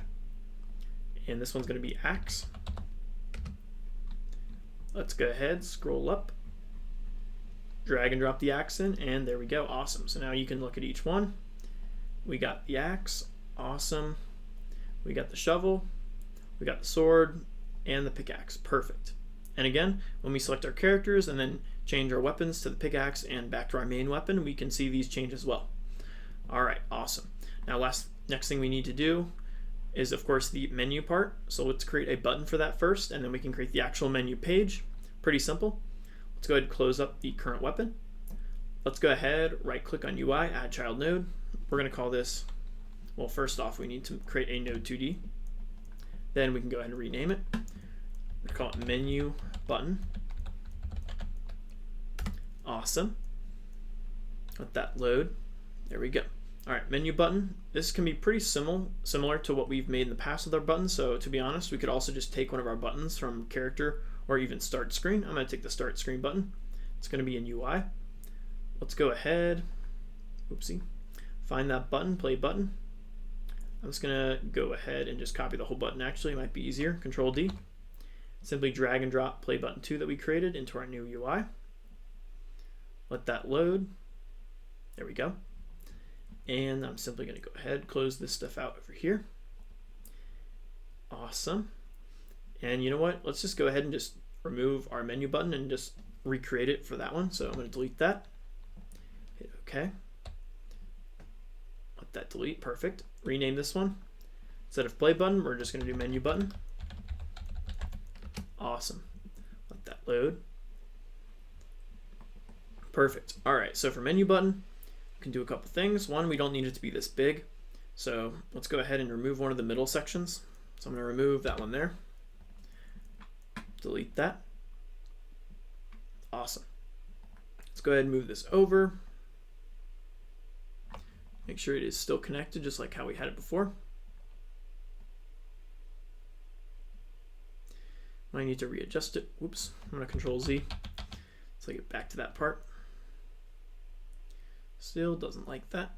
A: And this one's going to be axe. Let's go ahead, scroll up, drag and drop the axe in, and there we go. Awesome. So now you can look at each one. We got the axe. Awesome. We got the shovel. We got the sword and the pickaxe. Perfect. And again, when we select our characters and then change our weapons to the pickaxe and back to our main weapon, we can see these change as well. All right, awesome. Now next thing we need to do is of course the menu part. So let's create a button for that first, and then we can create the actual menu page. Pretty simple. Let's go ahead and close up the current weapon. Let's go ahead, right click on UI, add child node. We're going to call this, well, first off, we need to create a node 2D. Then we can go ahead and rename it. We call it menu button. Awesome. Let that load. There we go. All right, menu button. This can be pretty similar to what we've made in the past with our buttons. So to be honest, we could also just take one of our buttons from character or even start screen. I'm going to take the start screen button. It's going to be in UI. Let's go ahead. Oopsie. Find that button, play button. I'm just going to go ahead and just copy the whole button. Actually, it might be easier. Control D. Simply drag and drop play button 2 that we created into our new UI. Let that load. There we go. And I'm simply going to go ahead, close this stuff out over here. Awesome. And you know what? Let's just go ahead and just remove our menu button and just recreate it for that one. So I'm going to delete that. Hit OK. Let that delete. Perfect. Rename this one. Instead of play button, we're just going to do menu button. Awesome. Let that load. Perfect. All right. So for menu button, can do a couple things. One, we don't need it to be this big. So let's go ahead and remove one of the middle sections. So I'm going to remove that one there. Delete that. Awesome. Let's go ahead and move this over. Make sure it is still connected just like how we had it before. I need to readjust it. Whoops, I'm gonna Control Z. So I get back to that part. Still doesn't like that.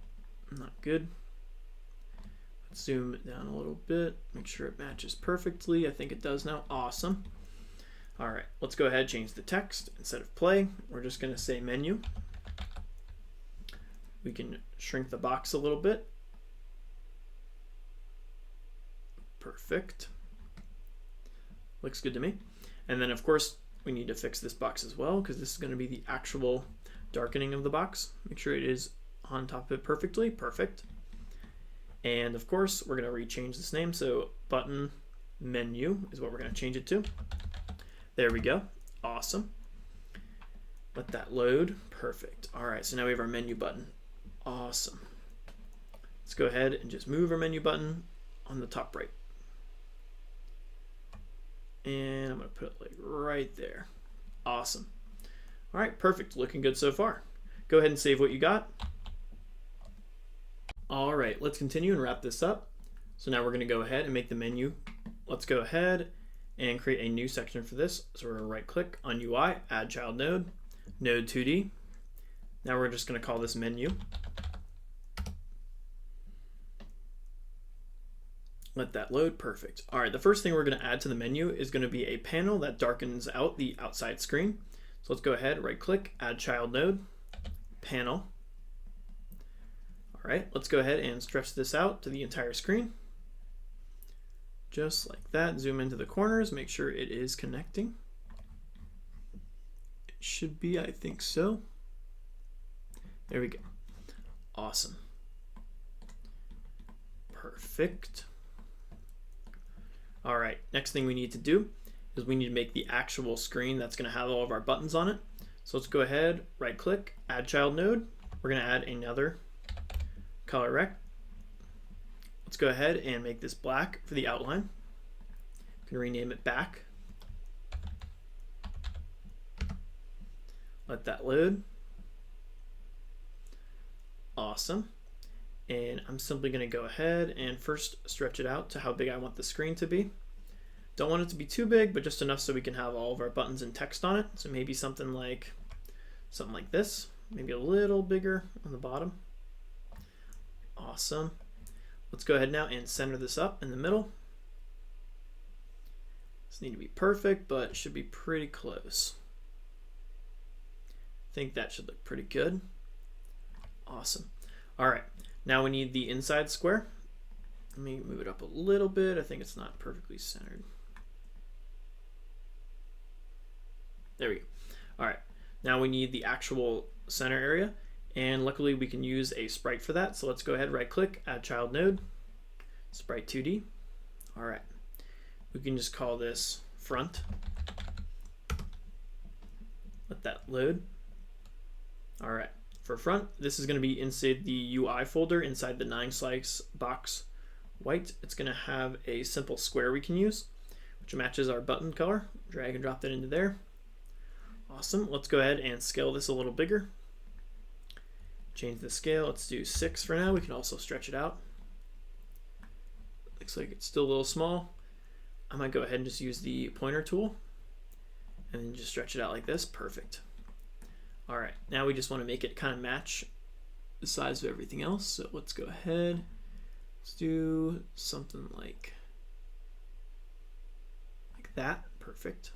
A: Not good. Let's zoom it down a little bit. Make sure it matches perfectly. I think it does now. Awesome. All right, let's go ahead and change the text. Instead of play, we're just gonna say menu. We can shrink the box a little bit. Perfect. Looks good to me. And then of course, we need to fix this box as well because this is gonna be the actual darkening of the box. Make sure it is on top of it perfectly. Perfect. And of course, we're gonna rechange this name. So button menu is what we're gonna change it to. There we go. Awesome. Let that load. Perfect. All right, so now we have our menu button. Awesome. Let's go ahead and just move our menu button on the top right. And I'm gonna put it like right there. Awesome. All right, perfect. Looking good so far. Go ahead and save what you got. All right, let's continue and wrap this up. So now we're gonna go ahead and make the menu. Let's go ahead and create a new section for this. So we're gonna right click on UI, add child node, node 2D. Now we're just gonna call this menu. Let that load. Perfect. All right, the first thing we're going to add to the menu is going to be a panel that darkens out the outside screen. So let's go ahead, right click, add child node, panel. All right, let's go ahead and stretch this out to the entire screen. Just like that. Zoom into the corners, make sure it is connecting. It should be, I think so. There we go. Awesome. Perfect. All right, next thing we need to do is we need to make the actual screen that's gonna have all of our buttons on it. So let's go ahead, right click, add child node. We're gonna add another color rect. Let's go ahead and make this black for the outline. You can rename it back. Let that load. Awesome. And I'm simply going to go ahead and first stretch it out to how big I want the screen to be. Don't want it to be too big, but just enough so we can have all of our buttons and text on it. So maybe something like this, maybe a little bigger on the bottom. Awesome. Let's go ahead now and center this up in the middle. This need to be perfect, but it should be pretty close. I think that should look pretty good. Awesome. All right. Now we need the inside square. Let me move it up a little bit. I think it's not perfectly centered. There we go. All right, now we need the actual center area, and luckily we can use a sprite for that. So let's go ahead, right click, add child node, sprite 2D. All right, we can just call this front. Let that load. All right. For front, this is going to be inside the UI folder, inside the 9-slice box white. It's going to have a simple square we can use, which matches our button color. Drag and drop that into there. Awesome. Let's go ahead and scale this a little bigger. Change the scale. Let's do 6 for now. We can also stretch it out. Looks like it's still a little small. I might go ahead and just use the pointer tool and then just stretch it out like this. Perfect. All right, now we just want to make it kind of match the size of everything else. So let's go ahead. Let's do something like that. Perfect.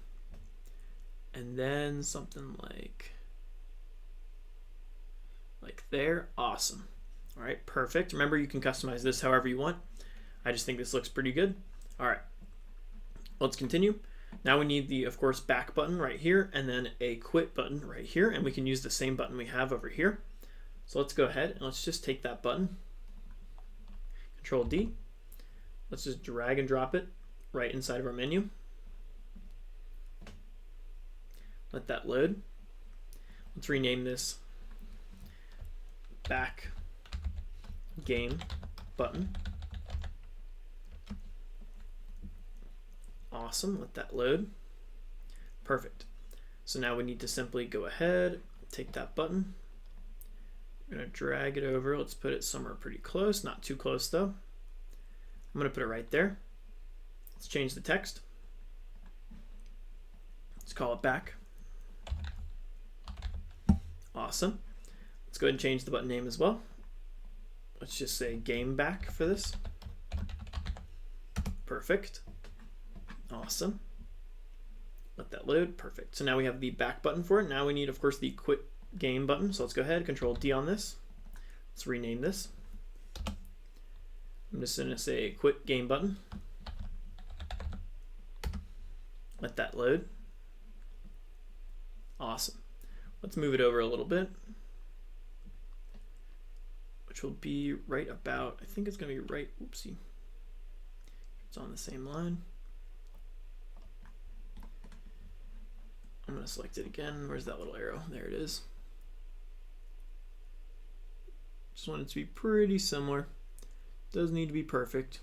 A: And then something like there. Awesome. All right, perfect. Remember, you can customize this however you want. I just think this looks pretty good. All right, let's continue. Now we need the, of course, back button right here, and then a quit button right here, and we can use the same button we have over here. So let's go ahead and let's just take that button, Control D. Let's just drag and drop it right inside of our menu. Let that load. Let's rename this back game button. Awesome, let that load. Perfect. So now we need to simply go ahead, take that button. I'm gonna drag it over. Let's put it somewhere pretty close, not too close though. I'm gonna put it right there. Let's change the text. Let's call it back. Awesome. Let's go ahead and change the button name as well. Let's just say game back for this. Perfect. Awesome. Let that load. Perfect. So now we have the back button for it. Now we need, of course, the quit game button. So let's go ahead, Control D on this. Let's rename this. I'm just going to say quit game button. Let that load. Awesome. Let's move it over a little bit, which will be right about, I think it's going to be right, oopsie. It's on the same line. I'm going to select it again. Where's that little arrow? There it is. Just want it to be pretty similar. Doesn't need to be perfect,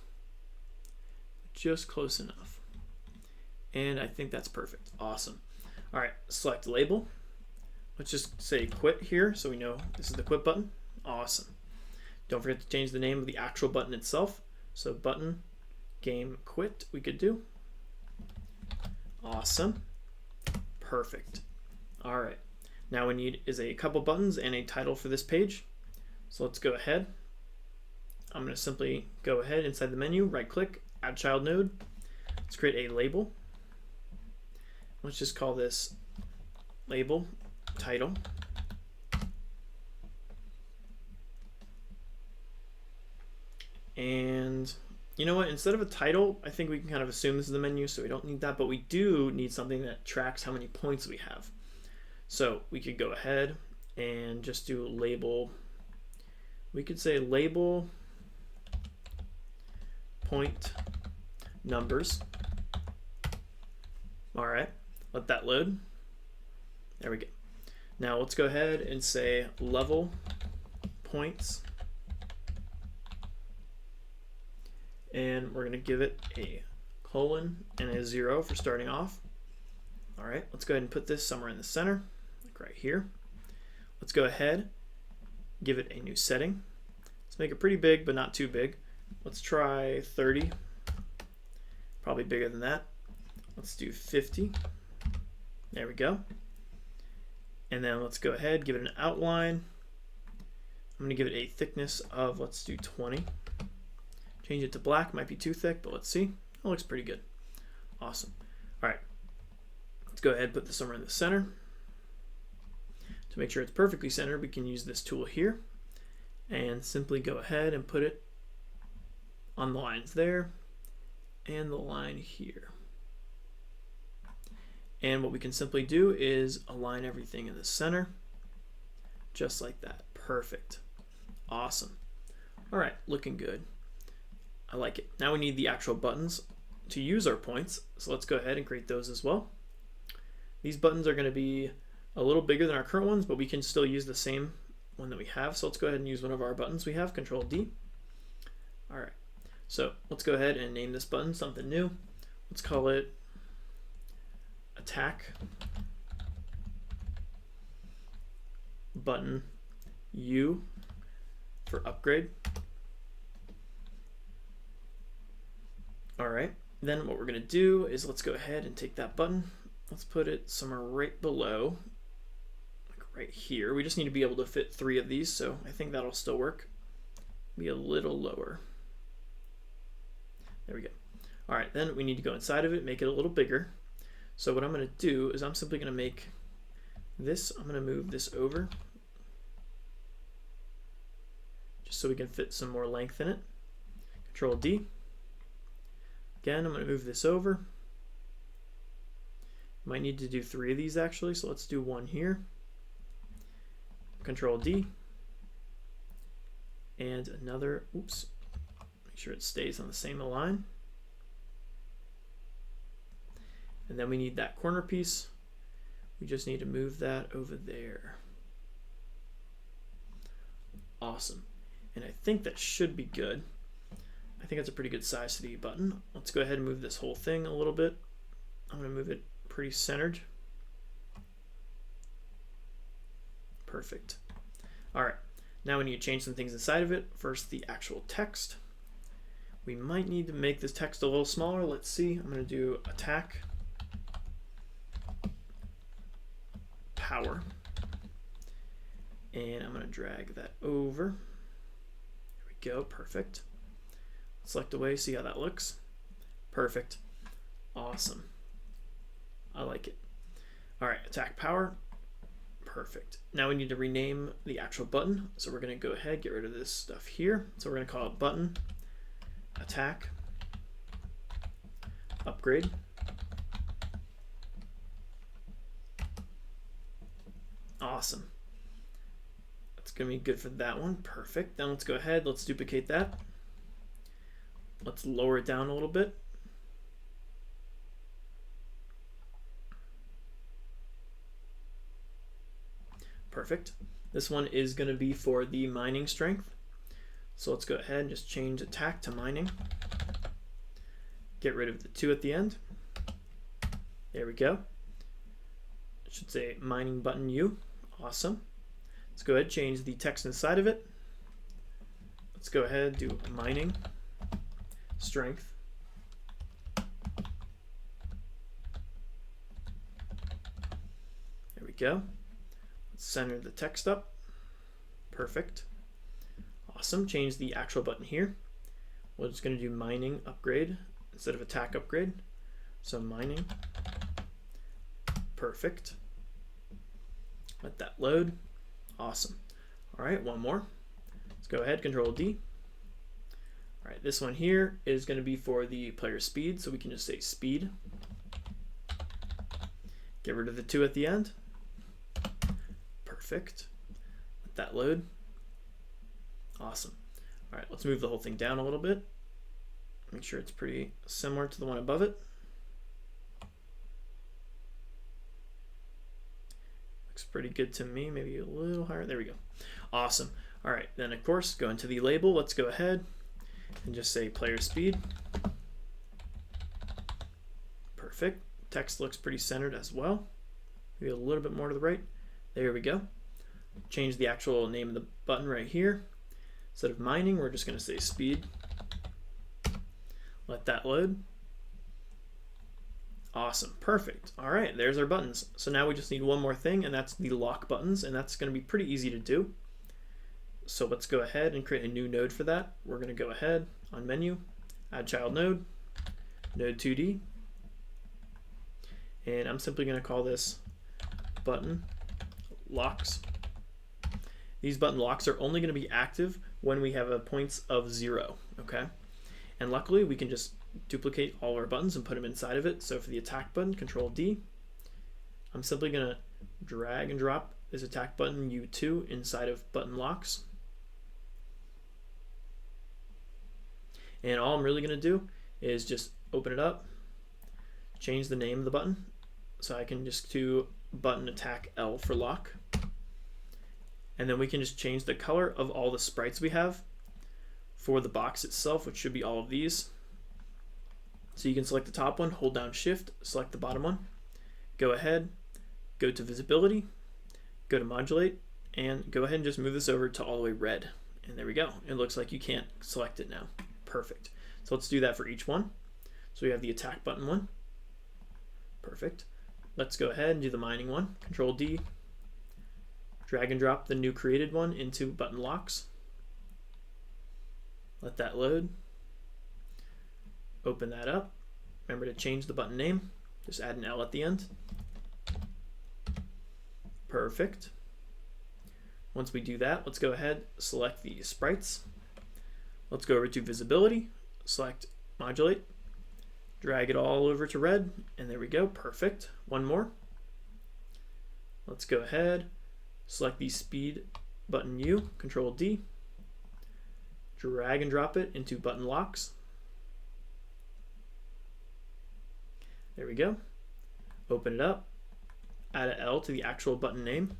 A: but just close enough. And I think that's perfect. Awesome. All right, select label. Let's just say quit here so we know this is the quit button. Awesome. Don't forget to change the name of the actual button itself. So button game quit we could do. Awesome. Perfect. All right. Now we need is a couple buttons and a title for this page. So let's go ahead. I'm going to simply go ahead inside the menu, right click, add child node. Let's create a label. Let's just call this label title. And you know what, instead of a title, I think we can kind of assume this is the menu, so we don't need that, but we do need something that tracks how many points we have. So we could go ahead and just do label. We could say label point numbers. All right, let that load. There we go. Now let's go ahead and say level points, and we're going to give it a colon and a 0 for starting off. All right, let's go ahead and put this somewhere in the center, like right here. Let's go ahead, give it a new setting. Let's make it pretty big, but not too big. Let's try 30, probably bigger than that. Let's do 50. There we go. And then let's go ahead, give it an outline. I'm going to give it a thickness of, let's do 20. Change it to black, might be too thick, but let's see. It looks pretty good. Awesome. All right, let's go ahead and put this somewhere in the center. To make sure it's perfectly centered, we can use this tool here and simply go ahead and put it on the lines there and the line here. And what we can simply do is align everything in the center, just like that. Perfect. Awesome. All right, looking good. I like it. Now we need the actual buttons to use our points. So let's go ahead and create those as well. These buttons are going to be a little bigger than our current ones, but we can still use the same one that we have. So let's go ahead and use one of our buttons we have, Control D. All right. So let's go ahead and name this button something new. Let's call it attack button U for upgrade. All right, then what we're gonna do is let's go ahead and take that button. Let's put it somewhere right below, like right here. We just need to be able to fit 3 of these, so I think that'll still work. Be a little lower. There we go. All right, then we need to go inside of it, make it a little bigger. So what I'm going to do is I'm simply going to make this, I'm going to move this over just so we can fit some more length in it. Control D. Again, I'm going to move this over. Might need to do 3 of these actually, so let's do 1 here. Control D. And another, oops, make sure it stays on the same line. And then we need that corner piece. We just need to move that over there. Awesome. And I think that should be good. I think that's a pretty good size to the button. Let's go ahead and move this whole thing a little bit. I'm going to move it pretty centered. Perfect. All right. Now we need to change some things inside of it. First, the actual text. We might need to make this text a little smaller. Let's see. I'm going to do attack power. And I'm going to drag that over. There we go, perfect. Select away, see how that looks. Perfect. Awesome. I like it. All right, attack power. Perfect. Now we need to rename the actual button. So we're going to go ahead, get rid of this stuff here. So we're going to call it button attack upgrade. Awesome. That's going to be good for that one. Perfect. Then let's go ahead. Let's duplicate that. Let's lower it down a little bit. Perfect. This one is going to be for the mining strength. So let's go ahead and just change attack to mining. Get rid of the 2 at the end. There we go. It should say mining button U. Awesome. Let's go ahead and change the text inside of it. Let's go ahead and do mining strength. There we go. Let's center the text up. Perfect. Awesome. Change the actual button here. We're just going to do mining upgrade instead of attack upgrade. So mining. Perfect. Let that load. Awesome. All right, one more. Let's go ahead, Control D. All right, this one here is going to be for the player speed, so we can just say speed. Get rid of the 2 at the end. Perfect. Let that load. Awesome. All right, let's move the whole thing down a little bit. Make sure it's pretty similar to the one above it. Looks pretty good to me, maybe a little higher. There we go. Awesome. All right, then of course, go into the label. Let's go ahead and just say player speed. Perfect. Text looks pretty centered as well. Maybe a little bit more to the right. There we go. Change the actual name of the button right here. Instead of mining, we're just going to say speed. Let that load. Awesome, perfect. All right, there's our buttons. So now we just need one more thing, and that's the lock buttons, and that's going to be pretty easy to do. So let's go ahead and create a new node for that. We're going to go ahead on menu, add child node, node 2D, and I'm simply going to call this button locks. These button locks are only going to be active when we have a points of 0, okay? And luckily we can just duplicate all our buttons and put them inside of it. So for the attack button, Control D, I'm simply going to drag and drop this attack button U2 inside of button locks. And all I'm really going to do is just open it up, change the name of the button. So I can just do button attack L for lock. And then we can just change the color of all the sprites we have for the box itself, which should be all of these. So you can select the top one, hold down shift, select the bottom one, go ahead, go to visibility, go to modulate, and go ahead and just move this over to all the way red. And there we go. It looks like you can't select it now. Perfect. So let's do that for each one. So we have the attack button one. Perfect. Let's go ahead and do the mining one. Control D, drag and drop the new created one into button locks. Let that load. Open that up. Remember to change the button name. Just add an L at the end. Perfect. Once we do that, let's go ahead, select the sprites. Let's go over to visibility, select modulate, drag it all over to red, and there we go, perfect. One more. Let's go ahead, select the speed button U, Control D, drag and drop it into button locks. There we go. Open it up, add an L to the actual button name.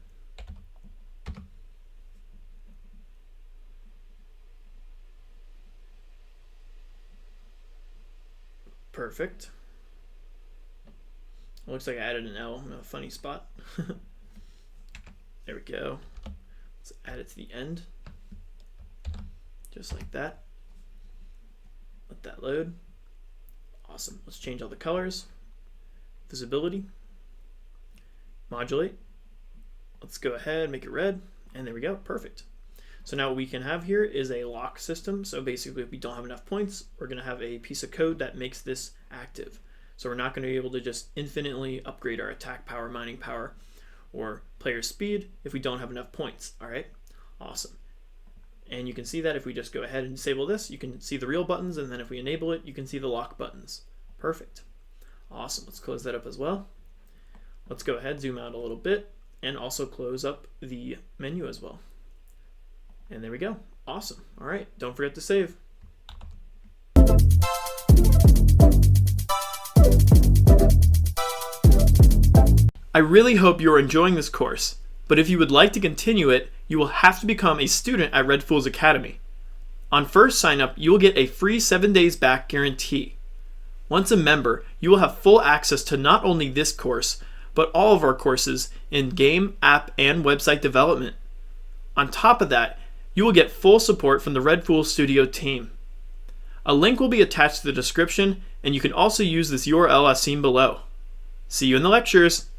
A: Perfect. Looks like I added an L in a funny spot. There we go. Let's add it to the end. Just like that. Let that load. Awesome. Let's change all the colors. Visibility. Modulate. Let's go ahead, make it red, and there we go, perfect. So now what we can have here is a lock system. So basically if we don't have enough points, we're gonna have a piece of code that makes this active. So we're not gonna be able to just infinitely upgrade our attack power, mining power, or player speed if we don't have enough points, all right? Awesome. And you can see that if we just go ahead and disable this, you can see the real buttons, and then if we enable it, you can see the lock buttons. Perfect. Awesome, let's close that up as well. Let's go ahead, zoom out a little bit, and also close up the menu as well. And there we go. Awesome. All right, don't forget to save. I really hope you're enjoying this course, but if you would like to continue it, you will have to become a student at Red Fools Academy. On first sign up, you will get a free 7 days back guarantee. Once a member, you will have full access to not only this course, but all of our courses in game, app, and website development. On top of that, you will get full support from the Red Fools Studio team. A link will be attached to the description, and you can also use this URL as seen below. See you in the lectures!